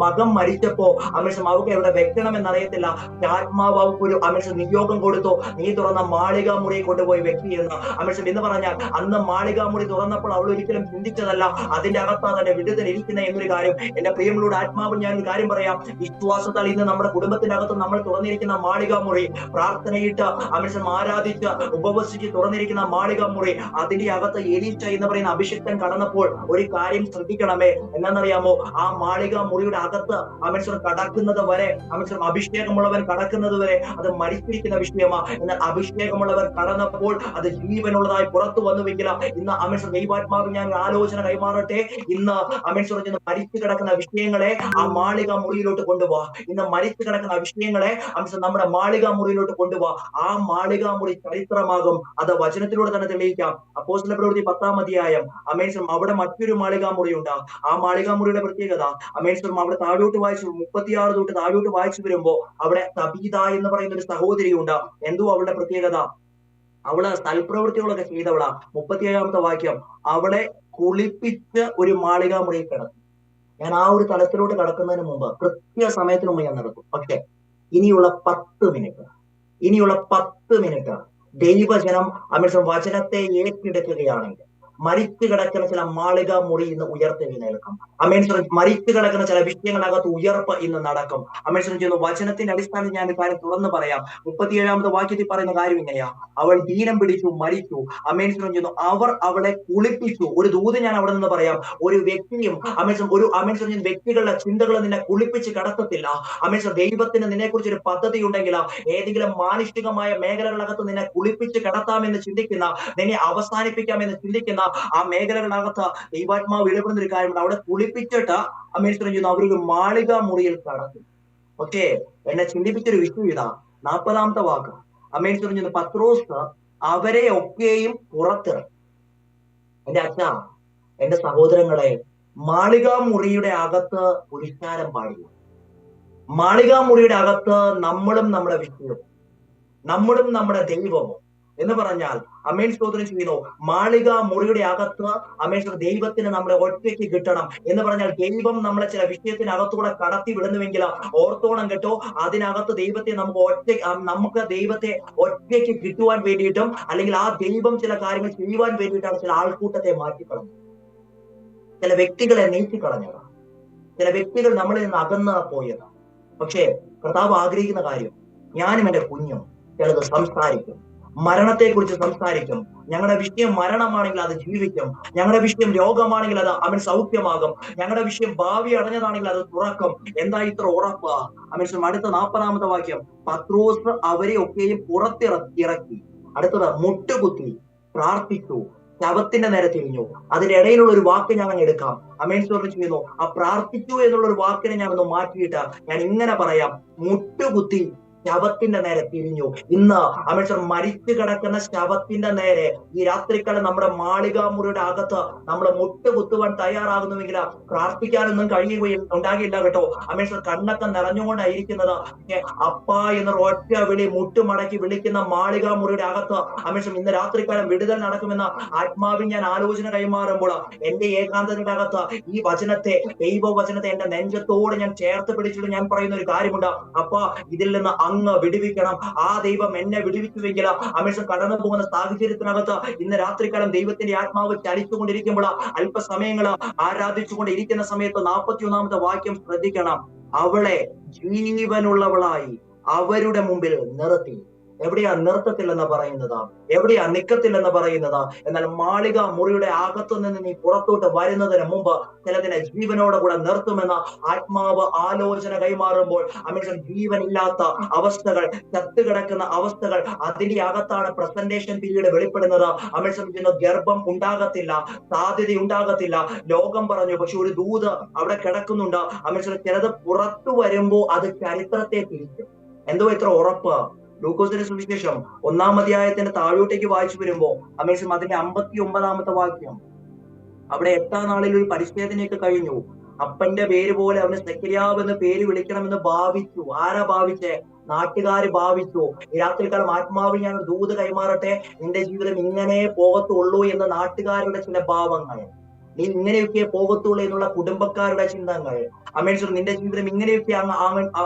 മകൻ മരിച്ചപ്പോ അമേശ്വരം അവർക്ക് എവിടെ വെക്കണമെന്ന് അറിയത്തില്ല. ആത്മാവ് അവർക്ക് ഒരു അമേശ്വരം നിയോഗം കൊടുത്തു, നീ തുറന്ന മാളികാമുറിയെ കൊണ്ടുപോയി വ്യക്തിയെന്ന്. അമേശ്വരം എന്ന് പറഞ്ഞാൽ അന്ന് മാളികാമുറി തുറന്നപ്പോൾ അവൾ ഒരിക്കലും ചിന്തിച്ചതല്ല അതിന്റെ അകത്താണ് തന്റെ വിടുതൽ ഇരിക്കുന്ന എന്നൊരു കാര്യം. എന്റെ പ്രിയങ്ങളോട് ആത്മാവ് ഞാൻ ഒരു കാര്യം പറയാം. വിശ്വാസത്താൽ ഇന്ന് നമ്മുടെ കുടുംബത്തിന്റെ അകത്ത് നമ്മൾ തുറന്നിരിക്കുന്ന മാളികാമുറി, പ്രാർത്ഥനയിട്ട് അമേശ്വരം ആരാധിച്ച് ഉപവസിച്ച് തുറന്നിരിക്കുന്ന മാളികാമുറി, അതിന്റെ അകത്ത് എലീശ എന്ന് പറയുന്ന അഭിഷിക്തൻ കടന്നപ്പോൾ ഒരു കാര്യം ശ്രദ്ധിക്കണമേ. എന്നാന്നറിയാമോ? ആ മാളികാമുറിയുടെ അകത്ത് അമേശ്വരം കടക്കുന്നത് വരെ, അമേശ്വരം അഭിഷേകമുള്ളവൻ കടക്കുന്നത് വരെ അത് മരിച്ചിരിക്കുന്ന വിഷയമാ. എന്നാൽ അഭിഷേകമുള്ളവർ കടന്നപ്പോൾ അത് ജീവനുള്ളതായി പുറത്തു വന്നുവെങ്കിൽ ഇന്ന് അമേശ്വരം ദൈവാത്മാവ് ഞാൻ ആലോചന കൈമാറട്ടെ. ഇന്ന് അമേശ്വരം ചെന്ന് മരിച്ചു കിടക്കുന്ന വിഷയങ്ങളെ ആ മാളികാമുറിയിലോട്ട് കൊണ്ടുപോവാ. ഇന്ന് മരിച്ചു കിടക്കുന്ന വിഷയങ്ങളെ അമേശ്വരം നമ്മുടെ മാളികാമുറിയിലോട്ട് കൊണ്ടുപോവാ. ആ മാളികാമുറി ചരിത്രമാകും. അത് വചനത്തിലൂടെ തന്നെ തെളിയിക്കാം. അപ്പോസ്തല പ്രവൃത്തി 10-ാം അധ്യായം അമേശ്വരം അവിടെ മറ്റൊരു മാളികാമുറി ഉണ്ട്. ആ മാളികാമുറിയുടെ പ്രത്യേകത അമേശ്വരം അവിടെ താഴോട്ട് വായിച്ചു 36 തൊട്ട് താഴോട്ട് വായിച്ചു വരുമ്പോ അവിടെ തബീത എന്ന് പറയുന്ന ഒരു സഹോദരി ഉണ്ട്. എന്തോ അവളുടെ പ്രത്യേകത, അവള് സൽപ്രവൃത്തികളൊക്കെ ചെയ്തവളാ. 37-ാമത്തെ വാക്യം, അവളെ കുളിപ്പിച്ച് ഒരു മാളികാമുറിയിൽ കിടന്നു. ഞാൻ ആ ഒരു തലത്തിലോട്ട് കടക്കുന്നതിന് മുമ്പ് കൃത്യ സമയത്തിന് മുമ്പ് ഞാൻ നടക്കും. പക്ഷെ ഇനിയുള്ള 10 മിനിറ്റ് ദൈവജനം അമേശ്വരം വചനത്തെ ഏറ്റെടുക്കുകയാണെങ്കിൽ, മരിച്ചു കിടക്കുന്ന ചില മാളിക മുറി ഇന്ന് ഉയർത്തെഴുന്നേൽക്കും. അമേശ്വരൻ മരിച്ചു കിടക്കുന്ന ചില വിഷയങ്ങളകത്ത് ഉയർപ്പ് ഇന്ന് നടക്കും. അമേശ്വരൻ ചെയ്യുന്നു. വചനത്തിന്റെ അടിസ്ഥാനത്തിൽ ഞാൻ കാര്യം തുറന്നു പറയാം. 37-ാമത്തെ വാക്യത്തിൽ പറയുന്ന കാര്യം ഇങ്ങനെയാ, അവൾ ദീനം പിടിച്ചു മരിച്ചു. അമേശ്വരൻ ചെയ്യുന്നു. അവർ അവളെ കുളിപ്പിച്ചു. ഒരു ദൂത് ഞാൻ അവിടെ നിന്ന് പറയാം. ഒരു വ്യക്തിയും അമേശ്വരൻ വ്യക്തികളുടെ ചിന്തകൾ നിന്നെ കുളിപ്പിച്ച് കടത്തത്തില്ല. അമേശ്വരൻ ദൈവത്തിന് നിന്നെ കുറിച്ച് ഒരു പദ്ധതി ഉണ്ടെങ്കിൽ ഏതെങ്കിലും മാനുഷികമായ മേഖലകളകത്ത് നിന്നെ കുളിപ്പിച്ച് കടത്താമെന്ന് ചിന്തിക്കുന്ന, നിന്നെ അവസാനിപ്പിക്കാമെന്ന് ചിന്തിക്കുന്ന ആ മേഖലകളകത്ത് ദൈവാത്മാവ് ഇടപെടുന്ന ഒരു കാര്യമുണ്ട്. അവിടെ കുളിപ്പിച്ചിട്ട് അമേശ്വരൻ ചെയ്യുന്നു അവരൊരു മാളിക മുറിയിൽ കടത്തി. പക്ഷേ എന്നെ ചിന്തിപ്പിച്ചൊരു വിഷയം ഇതാ, 40-ാമത്തെ വാക്ക്. അമേശ്വരൻ ചെയ്യുന്നു പത്രോസ് അവരെ ഒക്കെയും പുറത്തിറങ്ങി. എന്റെ അച്ഛ, എന്റെ സഹോദരങ്ങളെ, മാളിക മുറിയുടെ അകത്ത് പുരുഷാരം പാടില്ല. മാളിക മുറിയുടെ അകത്ത് നമ്മളും നമ്മുടെ വിഷയവും, നമ്മളും നമ്മുടെ ദൈവവും എന്ന് പറഞ്ഞാൽ അമേൻ സ്തോത്രം ചെയ്യുന്നു. മാളിക മുറിയുടെ അകത്ത് അമേശ്വര ദൈവത്തിന് നമ്മളെ ഒറ്റയ്ക്ക് കിട്ടണം എന്ന് പറഞ്ഞാൽ ദൈവം നമ്മളെ ചില വിഷയത്തിനകത്തൂടെ കടത്തി വിടുന്നുവെങ്കിൽ ഓർത്തോണം കേട്ടോ, അതിനകത്ത് ദൈവത്തെ നമുക്ക് ദൈവത്തെ ഒറ്റയ്ക്ക് കിട്ടുവാൻ വേണ്ടിയിട്ടും അല്ലെങ്കിൽ ആ ദൈവം ചില കാര്യങ്ങൾ ചെയ്യുവാൻ വേണ്ടിയിട്ടാണ് ചില ആൾക്കൂട്ടത്തെ മാറ്റിക്കളഞ്ഞത്, ചില വ്യക്തികളെ നീക്കിക്കളഞ്ഞത്, ചില വ്യക്തികൾ നമ്മളിൽ നിന്ന് അകന്ന് പോയത്. പക്ഷേ കർത്താവ് ആഗ്രഹിക്കുന്ന കാര്യം, ഞാനും എന്റെ കുഞ്ഞും ചിലത് സംസാരിക്കും, മരണത്തെക്കുറിച്ച് സംസാരിക്കും. ഞങ്ങളുടെ വിഷയം മരണമാണെങ്കിൽ അത് ജീവിക്കും, ഞങ്ങളുടെ വിഷയം രോഗമാണെങ്കിൽ അത് അവൻ സൗഖ്യമാകും, ഞങ്ങളുടെ വിഷയം ഭാവി അടഞ്ഞതാണെങ്കിൽ അത് തുറക്കും. എന്താ ഇത്ര ഉറപ്പ്? അമേശ്വരം അടുത്ത 40-ാമത്തെ വാക്യം, പത്രോസ് അവരെ ഒക്കെയും പുറത്തിറക്കി. അടുത്തത് മുട്ടുകുത്തി പ്രാർത്ഥിച്ചു, ശവത്തിന്റെ നേരെ തിരിഞ്ഞു. അതിന്റെ ഇടയിലുള്ള ഒരു വാക്ക് ഞാൻ അങ്ങ് എടുക്കാം. അമേശ്വരം ചെയ്യുന്നു. ആ പ്രാർത്ഥിച്ചു എന്നുള്ള ഒരു വാക്കിനെ ഞാൻ ഒന്ന് മാറ്റിയിട്ട് ഞാൻ ഇങ്ങനെ പറയാം, മുട്ടുകുത്തി ശവത്തിന്റെ നേരെ തിരിഞ്ഞു. ഇന്ന് അമേശ്വർ മരിച്ചു കിടക്കുന്ന ശവത്തിന്റെ നേരെ ഈ രാത്രിക്കാലം നമ്മുടെ മാളിക മുറിയുടെ അകത്ത് നമ്മൾ മുട്ടുകുത്തുവാൻ തയ്യാറാകുന്നുവെങ്കിൽ പ്രാർത്ഥിക്കാനൊന്നും ഉണ്ടാകില്ല കേട്ടോ. അമേശ്വർ കണ്ണൊക്കെ നിറഞ്ഞുകൊണ്ടായിരിക്കുന്നത്. അപ്പ എന്നൊരു ഒറ്റ വിളി മുട്ടുമടക്കി വിളിക്കുന്ന മാളിക മുറിയുടെ അകത്ത് അമേശ്വർ ഇന്ന് രാത്രിക്കാലം വിടുതൽ നടക്കുമെന്ന് ആത്മാവിൽ ഞാൻ ആലോചന കൈമാറുമ്പോൾ എന്റെ ഏകാന്തതയുടെ അകത്ത് ഈ വചനത്തെ, ദൈവവചനത്തെ എന്റെ നെഞ്ചത്തോട് ഞാൻ ചേർത്ത് പിടിച്ചിട്ട് ഞാൻ പറയുന്ന ഒരു കാര്യമുണ്ട്. അപ്പ ഇതിൽ നിന്ന് അങ്ങ് വിടുവിക്കണം. ആ ദൈവം എന്നെ വിടുവിച്ചുവെങ്കിൽ അമേശ്വരം കടന്നു പോകുന്ന സാഹചര്യത്തിനകത്ത് ഇന്ന് രാത്രിക്കാലം ദൈവത്തിന്റെ ആത്മാവ് ചലിച്ചുകൊണ്ടിരിക്കുമ്പോൾ അല്പസമയങ്ങൾ ആരാധിച്ചുകൊണ്ട് ഇരിക്കുന്ന സമയത്ത് 41-ാമത്തെ വാക്യം ശ്രദ്ധിക്കണം. അവളെ ജീവനുള്ളവളായി അവരുടെ മുമ്പിൽ നിർത്തി. എവിടെയാ നിർത്തത്തില്ലെന്ന് പറയുന്നത്? എവിടെയാ നിക്കത്തില്ലെന്ന് പറയുന്നത്? എന്നാൽ മാളിക മുറിയുടെ അകത്തു നിന്ന് നീ പുറത്തോട്ട് വരുന്നതിന് മുമ്പ് ചിലതിനെ ജീവനോടെ കൂടെ നിർത്തുമെന്ന് ആത്മാവ് ആലോചന കൈമാറുമ്പോൾ അമേശ്വരം ജീവനില്ലാത്ത അവസ്ഥകൾ, ചത്തുകിടക്കുന്ന അവസ്ഥകൾ, അതിന്റെ അകത്താണ് പ്രസന്റേഷൻ പീരീഡ് വെളിപ്പെടുന്നത്. അമേശ്വരം ഗർഭം ഉണ്ടാകത്തില്ല, സാധ്യത ഉണ്ടാകത്തില്ല, ലോകം പറഞ്ഞു. പക്ഷെ ഒരു ദൂത് അവിടെ കിടക്കുന്നുണ്ട്. അമേശ്വരം ചിലത് പുറത്തു വരുമ്പോ അത് ചരിത്രത്തെ തിരിക്കും. എന്തോ ഇത്ര ഉറപ്പ്? ലൂക്കോസിന്റെ സുവിശേഷം 1-ാം അധ്യായത്തിന്റെ താഴോട്ടേക്ക് വായിച്ചു വരുമ്പോ അമേശ്വരം അതിന്റെ 59-ാമത്തെ വാക്യം, അവിടെ 8-ാം നാളിൽ ഒരു പരിച്ഛേദനയൊക്കെ കഴിഞ്ഞു. അപ്പന്റെ പേര് പോലെ അവന് സെക്കരിയാവ് എന്ന് പേര് വിളിക്കണമെന്ന് ഭാവിച്ചു. ആരാ ഭാവിച്ചേ? നാട്ടുകാര് ഭാവിച്ചു. ഈ രാത്രിക്കാലം ആത്മാവിൽ ഞാൻ ഒരു ദൂത് കൈമാറട്ടെ, നിന്റെ ജീവിതം ഇങ്ങനെ പോകത്തുള്ളൂ എന്ന നാട്ടുകാരുടെ ചില ഭാവങ്ങൾ, നീ ഇങ്ങനെയൊക്കെ പോകത്തുള്ളൂ എന്നുള്ള കുടുംബക്കാരുടെ ചിന്തകൾ, അമേശ്വർ നിന്റെ ജീവിതം ഇങ്ങനെയൊക്കെ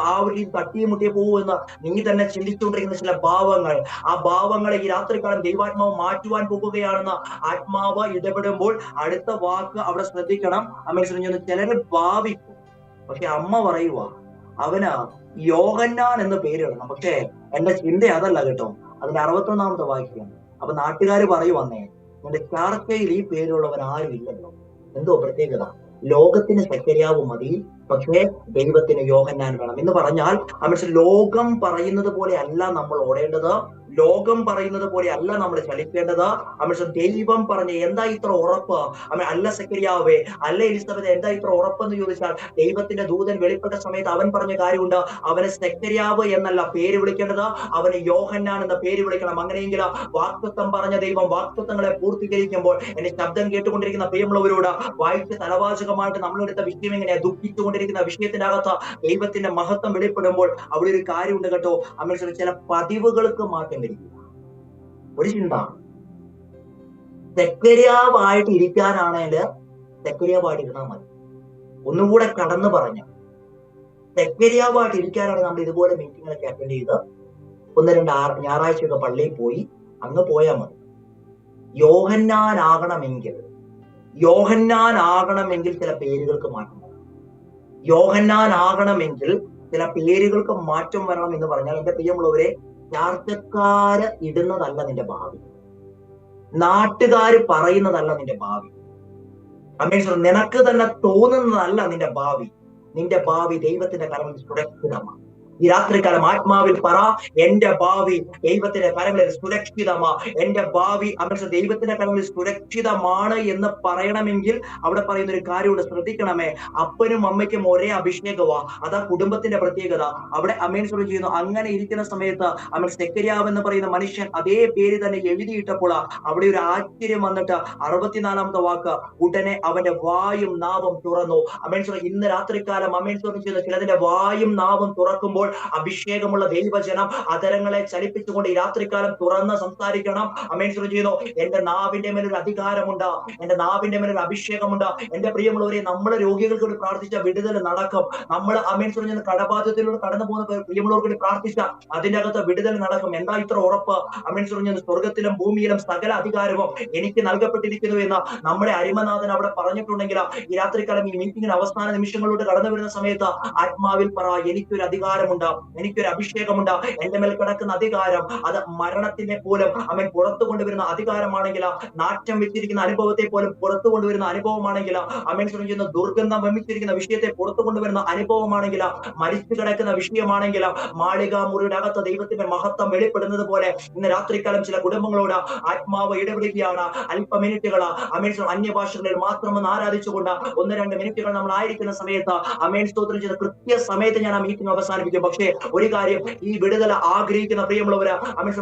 ആ ഒരു തട്ടിയും മുട്ടിയെ പോകുമെന്ന് നീ തന്നെ ചിന്തിച്ചുകൊണ്ടിരിക്കുന്ന ചില ഭാവങ്ങൾ, ആ ഭാവങ്ങളെ ഈ രാത്രിക്കാലം ദൈവാത്മാവ് മാറ്റുവാൻ പോകുകയാണെന്ന് ആത്മാവ് ഇടപെടുമ്പോൾ അടുത്ത വാക്ക് അവിടെ ശ്രദ്ധിക്കണം. അമേശ്വരൻ ചിലര് ഭാവിക്കും. പക്ഷെ അമ്മ പറയുക അവന് യോഹന്നാൻ എന്ന് പേരിടണം. പക്ഷെ എന്റെ ചിന്ത അതല്ല കേട്ടോ. അതിന്റെ 61-ാമത്തെ വാക്യം, അപ്പൊ നാട്ടുകാര് പറയുവന്നേ, നിന്റെ ചർച്ചയിൽ ഈ പേരുള്ളവൻ ആരും ഇല്ലല്ലോ. എന്തോ പ്രത്യേകത? ലോകത്തിന് സെക്കരിയാവ് മതി, പക്ഷേ ദൈവത്തിന് യോഹന്നാൻ വേണം എന്ന് പറഞ്ഞാൽ അമേശ്വരം ലോകം പറയുന്നത് പോലെ അല്ല നമ്മൾ ഓടേണ്ടത്, ലോകം പറയുന്നത് പോലെ അല്ല നമ്മൾ ചലിക്കേണ്ടത്. അമേശ്വരം ദൈവം പറഞ്ഞ എന്താ ഇത്ര ഉറപ്പ്? അല്ല സെക്കരിയാവേ, അല്ല എലിസബത്ത്, എന്താ ഇത്ര ഉറപ്പെന്ന് ചോദിച്ചാൽ ദൈവത്തിന്റെ ദൂതൻ വെളിപ്പെട്ട സമയത്ത് അവൻ പറഞ്ഞ കാര്യമുണ്ട്. അവന് സെക്കരിയാവ് എന്നല്ല പേര് വിളിക്കേണ്ടത്, അവന് യോഹന്നാൻ എന്ന പേര് വിളിക്കണം. അങ്ങനെയെങ്കിൽ വാക്തത്വം പറഞ്ഞ ദൈവം വാക്തത്വങ്ങളെ പൂർത്തീകരിക്കുമ്പോൾ എന്റെ ശബ്ദം കേട്ടുകൊണ്ടിരിക്കുന്ന പ്രിയമുള്ളവരോട് വായിച്ച തലവാചകമായിട്ട് നമ്മളെടുത്ത വിഷയം എങ്ങനെയാ ദുഃഖിച്ചുകൊണ്ടിരിക്കുന്ന വിഷയത്തിനകത്ത് ദൈവത്തിന്റെ മഹത്വം വെളിപ്പെടുമ്പോൾ അവിടെ ഒരു കാര്യമുണ്ട് കേട്ടോ. അമേശ്വരം ചില പതിവുകൾക്ക് മാറ്റം വരിക. ഒരു ചിന്ത, സെക്കരിയാവായിട്ട് ഇരിക്കാനാണെങ്കിൽ സെക്കരിയാവായിട്ട് ഇരുന്നാൽ മതി. ഒന്നുകൂടെ കടന്നു പറഞ്ഞ സെക്കരിയാവായിട്ട് ഇരിക്കാനാണ് നമ്മൾ ഇതുപോലെ മീറ്റിങ്ങുകളൊക്കെ അറ്റൻഡ് ചെയ്ത് 1-2 ഞായറാഴ്ചയൊക്കെ പള്ളിയിൽ പോയി അങ്ങ് പോയാൽ മതി. യോഹന്നാനാകണമെങ്കിൽ യോഹന്നാനാകണമെങ്കിൽ ചില പേരുകൾക്ക് മാറ്റം വരണം. യോഹന്നാനാകണമെങ്കിൽ ചില പേരുകൾക്ക് മാറ്റം വരണം എന്ന് പറഞ്ഞാൽ, എന്റെ പ്രിയമുള്ളവരെ, ചാർച്ചക്കാര് ഇടുന്നതല്ല നിന്റെ ഭാവി, നാട്ടുകാര് പറയുന്നതല്ല നിന്റെ ഭാവി, നിനക്ക് തന്നെ തോന്നുന്നതല്ല നിന്റെ ഭാവി. നിന്റെ ഭാവി ദൈവത്തിന്റെ കരങ്ങളിൽ സുരക്ഷിതമാണ്. ഈ രാത്രികാലം ആത്മാവിൽ പറ, എന്റെ ഭാവി ദൈവത്തിന്റെ കരങ്ങളിൽ സുരക്ഷിതമാ. എന്റെ ഭാവി ദൈവത്തിന്റെ കരങ്ങളിൽ സുരക്ഷിതമാണ് എന്ന് പറയണമെങ്കിൽ അവിടെ പറയുന്ന ഒരു കാര്യമുണ്ട്, ശ്രദ്ധിക്കണമേ. അപ്പനും അമ്മയ്ക്കും ഒരേ അഭിഷേകമാ, അതാ കുടുംബത്തിന്റെ പ്രത്യേകത. അവിടെ ചെയ്യുന്നു. അങ്ങനെ ഇരിക്കുന്ന സമയത്ത് സെക്കരിയാവ് എന്ന് പറയുന്ന മനുഷ്യൻ അതേ പേര് തന്നെ എഴുതിയിട്ടപ്പോൾ അവിടെ ഒരു ആശ്ചര്യം വന്നിട്ട് 64ാമത്തെ വാക്ക്, ഉടനെ അവന്റെ വായും നാവും തുറന്നു. ഇന്ന് രാത്രികാലം ചെയ്യുന്ന ചിലതിന്റെ വായും നാവും തുറക്കുമ്പോൾ അഭിഷേകമുള്ള ദൈവജനം അതരങ്ങളെ ചലിപ്പിച്ചുകൊണ്ട് ഈ രാത്രികാലം തുറന്ന് സംസാരിക്കണം. ചെയ്യുന്നു. എന്റെ നാവിന്റെ മേലൊരു അധികാരമുണ്ട്, എന്റെ നാവിന്റെ മേലൊരു അഭിഷേകമുണ്ട്. എന്റെ പ്രിയമുള്ളവരെ, നമ്മൾ രോഗികൾക്ക് വേണ്ടി പ്രാർത്ഥിച്ച വിടുതൽ നടക്കും. നമ്മൾ കടബാധ്യതയിലൂടെ കടന്നു പോകുന്ന പ്രിയമുള്ളവർക്ക് വേണ്ടി പ്രാർത്ഥിച്ച അതിന്റെ അകത്ത് വിടുതൽ നടക്കും. എന്താ ഇത്ര ഉറപ്പ്? സ്വർഗത്തിലും ഭൂമിയിലും സകല അധികാരവും എനിക്ക് നൽകപ്പെട്ടിരിക്കുന്നു എന്ന് നമ്മുടെ അരിമനാഥൻ അവിടെ പറഞ്ഞിട്ടുണ്ടെങ്കിൽ ഈ രാത്രികാലം ഈ മീറ്റിംഗിന് അവസാന നിമിഷങ്ങളിലൂടെ കടന്നു വരുന്ന സമയത്ത് ആത്മാവിൽ പറ, എനിക്കൊരു അധികാരമുണ്ട്, എനിക്കൊരു അഭിഷേകമുണ്ട്. എന്റെ മേൽ കിടക്കുന്ന അധികാരം അത് മരണത്തിനെ പോലും പുറത്തു കൊണ്ടുവരുന്ന അധികാരമാണെങ്കിൽ, നാറ്റം വെച്ചിരിക്കുന്ന അനുഭവത്തെ പോലും പുറത്തു കൊണ്ടുവരുന്ന അനുഭവമാണെങ്കിൽ, ചെയ്യുന്ന ദുർഗന്ധം വമിച്ചിരിക്കുന്ന വിഷയത്തെ പുറത്തു കൊണ്ടുവരുന്ന അനുഭവമാണെങ്കിൽ, മരിച്ചു കിടക്കുന്ന വിഷയമാണെങ്കിൽ, മാളിക മുറിയുടെ അകത്ത് ദൈവത്തിന്റെ മഹത്വം വെളിപ്പെടുന്നത് പോലെ ഇന്ന് രാത്രികാലം ചില കുടുംബങ്ങളോട് ആത്മാവ് ഇടപെടുകയാണ്. അല്പ മിനിറ്റുകൾ അന്യഭാഷകളിൽ മാത്രം ഒന്ന് ആരാധിച്ചുകൊണ്ട് 1-2 മിനിറ്റുകൾ നമ്മൾ ആയിരിക്കുന്ന സമയത്ത് സ്തോത്രം ചെയ്ത കൃത്യ സമയത്ത് ഞാൻ ആ മീറ്റിംഗ് അവസാനിപ്പിക്കും. പക്ഷേ ഒരു കാര്യം, ഈ വിടുതല ആഗ്രഹിക്കുന്ന പ്രിയമുള്ളവര്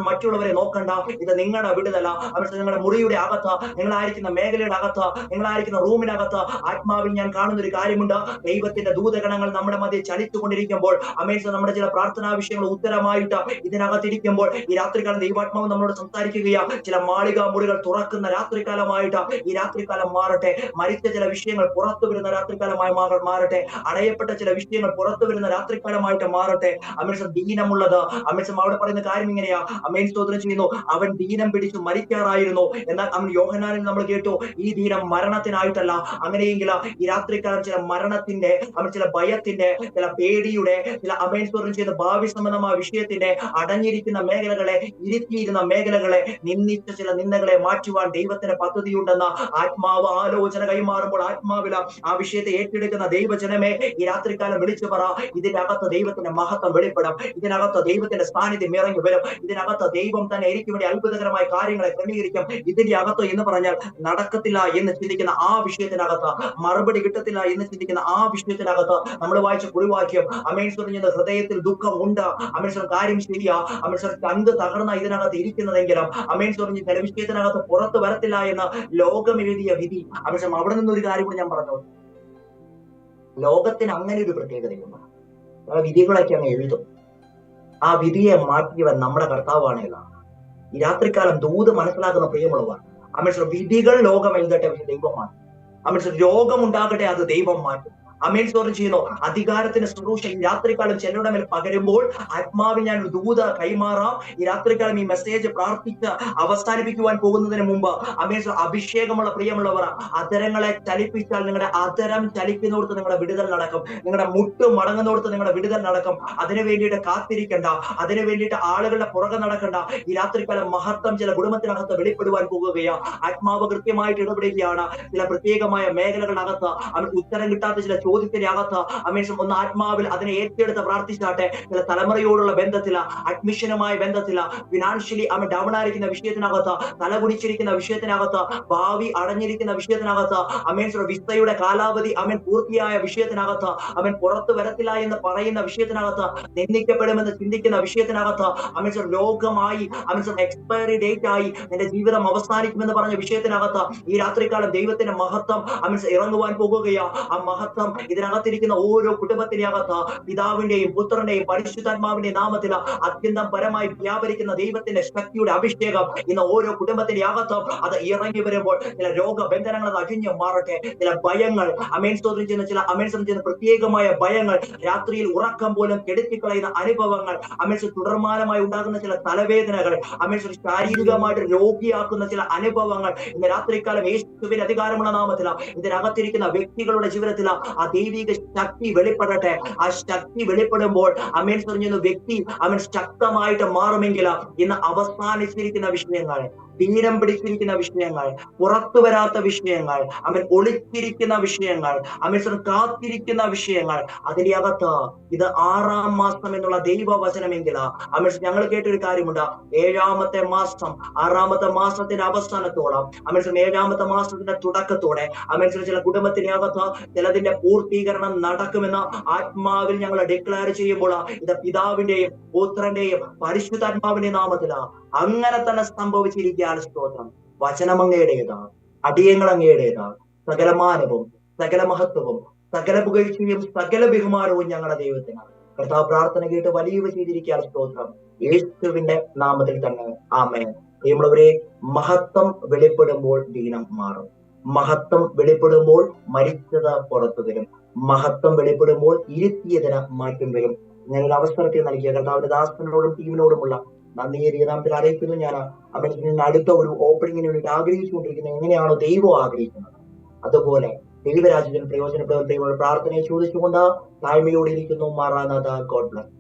മറ്റുള്ളവരെ നോക്കണ്ട. ഇത് നിങ്ങളുടെ വിടുതല. നിങ്ങളുടെ മുറിയുടെ അകത്ത്, നിങ്ങളായിരിക്കുന്ന മേഖലയുടെ അകത്ത്, നിങ്ങളായിരിക്കുന്ന റൂമിനകത്ത് ആത്മാവിൽ ഞാൻ കാണുന്ന ഒരു കാര്യമുണ്ട്. ദൈവത്തിന്റെ ദൂതഗണങ്ങൾ നമ്മുടെ മധ്യ ചലിച്ചുകൊണ്ടിരിക്കുമ്പോൾ നമ്മുടെ ചില പ്രാർത്ഥനാ വിഷയങ്ങൾ ഉത്തരമായിട്ട് ഇതിനകത്തിരിക്കുമ്പോൾ ഈ രാത്രികാലം ദൈവാത്മാവ് നമ്മളോട് സംസാരിക്കുകയാണ്. ചില മാളിക മുറികൾ തുറക്കുന്ന രാത്രികാലമായിട്ട് ഈ രാത്രികാലം മാറട്ടെ. മരിച്ച ചില വിഷയങ്ങൾ പുറത്തു വരുന്ന രാത്രികാലമായി മാറട്ടെ. അടയപ്പെട്ട ചില വിഷയങ്ങൾ പുറത്തു വരുന്ന രാത്രികാലമായിട്ട് മാറട്ടെ. ദീനമുള്ളത് അവിടെ പറയുന്ന കാര്യം ഇങ്ങനെയാ. സ്തോത്രം ചെയ്യുന്നു. അവൻ ദീനം പിടിച്ചു മരിക്കാറായിരുന്നു. എന്നാൽ യോഹന്നാനിൽ നമ്മൾ കേട്ടു, ഈ ദീനം മരണത്തിനായിട്ടല്ല. അങ്ങനെയെങ്കിൽ ഈ രാത്രികാലം ചില മരണത്തിന്റെ, ചില ഭയത്തിന്റെ, ചില പേടിയുടെ, ചില സ്തോത്രം ചെയ്ത ഭാവി സംബന്ധമായ വിഷയത്തിന്റെ അടഞ്ഞിരിക്കുന്ന മേഖലകളെ, ഇരുത്തിയിരുന്ന മേഖലകളെ, നിന്ദിച്ച ചില നിന്ദകളെ മാറ്റുവാൻ ദൈവത്തിന്റെ പദ്ധതിയുണ്ടെന്ന ആത്മാവ് ആലോചന കൈമാറുമ്പോൾ ആത്മാവില ആ വിഷയത്തെ ഏറ്റെടുക്കുന്ന ദൈവജനമേ, ഈ രാത്രികാലം വിളിച്ചു പറ, ഇതിനകത്ത് ദൈവത്തിന്റെ മഹത്വം വെളിപ്പെടും. ഇതിനകത്ത് ദൈവത്തിന്റെ സാന്നിധ്യം ഇറങ്ങി വരും. ഇതിനകത്ത് ദൈവം തന്നെ എനിക്ക് വേണ്ടി അത്ഭുതകരമായ കാര്യങ്ങളെ ക്രമീകരിക്കും. ഇതിന്റെ അകത്ത് എന്ന് പറഞ്ഞാൽ നടക്കത്തില്ല എന്ന് ചിന്തിക്കുന്ന ആ വിഷയത്തിനകത്ത്, മറുപടി കിട്ടത്തില്ല എന്ന് ചിന്തിക്കുന്ന ആ വിഷയത്തിനകത്ത് നമ്മൾ വായിച്ച കുറിവാക്യം, ഹൃദയത്തിൽ ദുഃഖം ഉണ്ട്, കാര്യം ശരിയാ, കണ്ട് തകർന്ന ഇതിനകത്ത് ഇരിക്കുന്നതെങ്കിലും ചില വിഷയത്തിനകത്ത് പുറത്തു വരത്തില്ല എന്ന് ലോകം എഴുതിയ വിധി. അവിടെ നിന്നൊരു കാര്യം കൂടി ഞാൻ പറഞ്ഞു, ലോകത്തിന് അങ്ങനെ ഒരു പ്രത്യേകതയുണ്ട്. ആ വിധികളൊക്കെ അങ്ങ് എഴുതും. ആ വിധിയെ മാറ്റിയവൻ നമ്മുടെ കർത്താവാണ് എന്നാണ് ഈ രാത്രികാലം ദൂത് മനസ്സിലാക്കുന്ന പ്രിയമുള്ളവർ. വിധികൾ ലോകം എഴുതട്ടെ, ദൈവം മാറ്റും. രോഗം ഉണ്ടാകട്ടെ, അത് ദൈവം മാറ്റും. സ്തോത്രം ചെയ്യുന്നു. അധികാരത്തിന്റെ ശുശ്രൂഷ ഈ രാത്രികാലം ചിലരുടെ മേൽ പകരുമ്പോൾ ആത്മാവിൽ ഞാൻ ഒരു ദൂത കൈമാറാം. ഈ രാത്രികാലം ഈ മെസ്സേജ് പ്രാർത്ഥിച്ച് അവസാനിപ്പിക്കുവാൻ പോകുന്നതിന് മുമ്പ് അഭിഷേകമുള്ള പ്രിയമുള്ളവർ, അതരങ്ങളെ ചലിപ്പിച്ചാൽ നിങ്ങളുടെ അതരം ചലിക്കുന്നിടത്ത് നിങ്ങളുടെ വിടുതൽ നടക്കും. നിങ്ങളുടെ മുട്ട് മടങ്ങുന്നിടത്ത് നിങ്ങളുടെ വിടുതൽ നടക്കും. അതിനു വേണ്ടിയിട്ട് കാത്തിരിക്കണ്ട, അതിനു വേണ്ടിയിട്ട് ആളുകളുടെ പുറകെ നടക്കണ്ട. ഈ രാത്രികാലം മഹത്വം ചില കുടുംബത്തിനകത്ത് വെളിപ്പെടുവാൻ പോകുകയാണ്. ആത്മാവ് കൃത്യമായിട്ട് ഇടപെടുകയാണ്. ചില പ്രത്യേകമായ മേഖലകളിനകത്ത് ഉത്തരം കിട്ടാത്ത ചില ചോദ്യത്തിന്റെ അകത്ത് ഒന്ന് ആത്മാവിൽ അതിനെ ഏറ്റെടുത്ത് പ്രാർത്ഥിച്ചാട്ടെ. ചില തലമുറയോടുള്ള ബന്ധത്തില, അഡ്മിഷനുമായ ബന്ധത്തില, ഫിനാൻഷ്യലി ഡൗൺ ആയിരിക്കുന്ന വിഷയത്തിനകത്ത്, തലകുടിച്ചിരിക്കുന്ന വിഷയത്തിനകത്ത്, ഭാവി അടഞ്ഞിരിക്കുന്ന വിഷയത്തിനകത്ത്, വിസയുടെ കാലാവധി പൂർത്തിയായ വിഷയത്തിനകത്ത്, പുറത്തു വരത്തില്ല എന്ന് പറയുന്ന വിഷയത്തിനകത്ത്, നിന്ദിക്കപ്പെടുമെന്ന് ചിന്തിക്കുന്ന വിഷയത്തിനകത്ത്, രോഗമായി എക്സ്പയറി ഡേറ്റ് ആയി എന്റെ ജീവിതം അവസാനിക്കുമെന്ന് പറഞ്ഞ വിഷയത്തിനകത്ത് ഈ രാത്രികാലം ദൈവത്തിന്റെ മഹത്വം ഇറങ്ങുവാൻ പോകുകയാ. ആ മഹത്വം ഇതിനകത്തിരിക്കുന്ന ഓരോ കുടുംബത്തിനകത്ത് പിതാവിന്റെയും പുത്രന്റെയും പരിശുദ്ധാത്മാവിന്റെയും നാമത്തിൽ അത്യന്തം പരമായി വ്യാപരിക്കുന്ന ദൈവത്തിന്റെ ശക്തിയുടെ അഭിഷേകം ഇന്ന് ഓരോ കുടുംബത്തിന്റെ അകത്ത് അത് ഇറങ്ങി വരുമ്പോൾ ചില രോഗബന്ധനങ്ങൾ അത് അഴിഞ്ഞു മാറട്ടെ. ചില ഭയങ്ങൾ അമേൻസ്തോത്രം ചെയ്യുന്ന ചില അമേൻസ്തോത്രം ചെയ്യുന്ന പ്രത്യേകമായ ഭയങ്ങൾ, രാത്രിയിൽ ഉറക്കം പോലും കെടുത്തിക്കളയുന്ന അനുഭവങ്ങൾ, അമേൻസ് തുടർമാനമായി ഉണ്ടാകുന്ന ചില തലവേദനകൾ, അമേൻസ് ശാരീരികമായിട്ട് രോഗിയാക്കുന്ന ചില അനുഭവങ്ങൾ ഇന്ന് രാത്രിക്കാലം യേശുവിന്റെ അധികാരമുള്ള നാമത്തിൽ ഇതിനകത്തിരിക്കുന്ന വ്യക്തികളുടെ ജീവിതത്തിൽ ആ ദൈവിക ശക്തി വെളിപ്പെടട്ടെ. ആ ശക്തി വെളിപ്പെടുമ്പോൾ അമേൻസ് ചെയ്യുന്ന വ്യക്തി അവൻ ശക്തമായിട്ട് മാറുമെങ്കിൽ ഇന്ന് അവസാനിച്ചിരിക്കുന്ന വിഷയങ്ങൾ, തീരം പിടിച്ചിരിക്കുന്ന വിഷയങ്ങൾ, പുറത്തു വരാത്ത വിഷയങ്ങൾ, അവൻ ഒളിച്ചിരിക്കുന്ന വിഷയങ്ങൾ, അവൻ കാത്തിരിക്കുന്ന വിഷയങ്ങൾ, അതിന്റെ അകത്ത് ഇത് 6-ാം മാസം എന്നുള്ള ദൈവവചനമെങ്കിൽ അവൻ ഞങ്ങൾ കേട്ടൊരു കാര്യമുണ്ട്. 7-ാമത്തെ മാസം 6-ാമത്തെ മാസത്തിന്റെ അവസാനത്തോളം അവൻ 7-ാമത്തെ മാസത്തിന്റെ തുടക്കത്തോടെ അവൻ ചില കുടുംബത്തിന്റെ അകത്ത് ചിലതിന്റെ പൂർത്തീകരണം നടക്കുമെന്ന് ആത്മാവിൽ ഞങ്ങൾ ഡിക്ലെയർ ചെയ്യുമ്പോൾ ഇത് പിതാവിന്റെയും പുത്രന്റെയും പരിശുദ്ധാത്മാവിന്റെയും നാമത്തിലാ അങ്ങനെ തന്നെ സംഭവിച്ചിരിക്കുകയാണ്. സ്തോത്രം. വചനം അങ്ങയുടേതാണ്, അടിയങ്ങൾ അങ്ങയുടേതാണ്. സകല മാനവും സകല മഹത്വവും സകല പുകഴ്ചയും സകല ബഹുമാനവും ഞങ്ങളുടെ ദൈവത്തിനാണ്. കർത്താവ് പ്രാർത്ഥന കേട്ട് വലിയ ചെയ്തിരിക്കുകയാണ്. സ്തോത്രം. യേശുവിന്റെ നാമത്തിൽ തന്നെ ആമേൻ. പ്രിയമുള്ളവരെ, മഹത്വം വെളിപ്പെടുമ്പോൾ ദീനം മാറും. മഹത്വം വെളിപ്പെടുമ്പോൾ മരിച്ചത് പുറത്തു വരും. മഹത്വം വെളിപ്പെടുമ്പോൾ ഇരുത്തിയതിന് മാറ്റം വരും. ഞാനൊരു അവസരത്തിൽ നൽകിയ കർത്താവിന്റെ ദാസനോടും ടീമിനോടുമുള്ള നന്ദിയേറിയ നാമത്തിൽ അറിയിക്കുന്നു. ഞാൻ അവരുടെ അടുത്ത ഒരു ഓപ്പണിങ്ങിന് വേണ്ടി ആഗ്രഹിച്ചുകൊണ്ടിരിക്കുന്നത് എങ്ങനെയാണോ ദൈവം ആഗ്രഹിക്കുന്നത് അതുപോലെ ദൈവരാജ്യത്തിന് പ്രയോജനപ്പെടുന്ന ദൈവങ്ങളുടെ പ്രാർത്ഥനയെ ചോദിച്ചുകൊണ്ട് താഴ്മയോടെ ഇരിക്കുന്നു. മാറാനാഥ. God bless.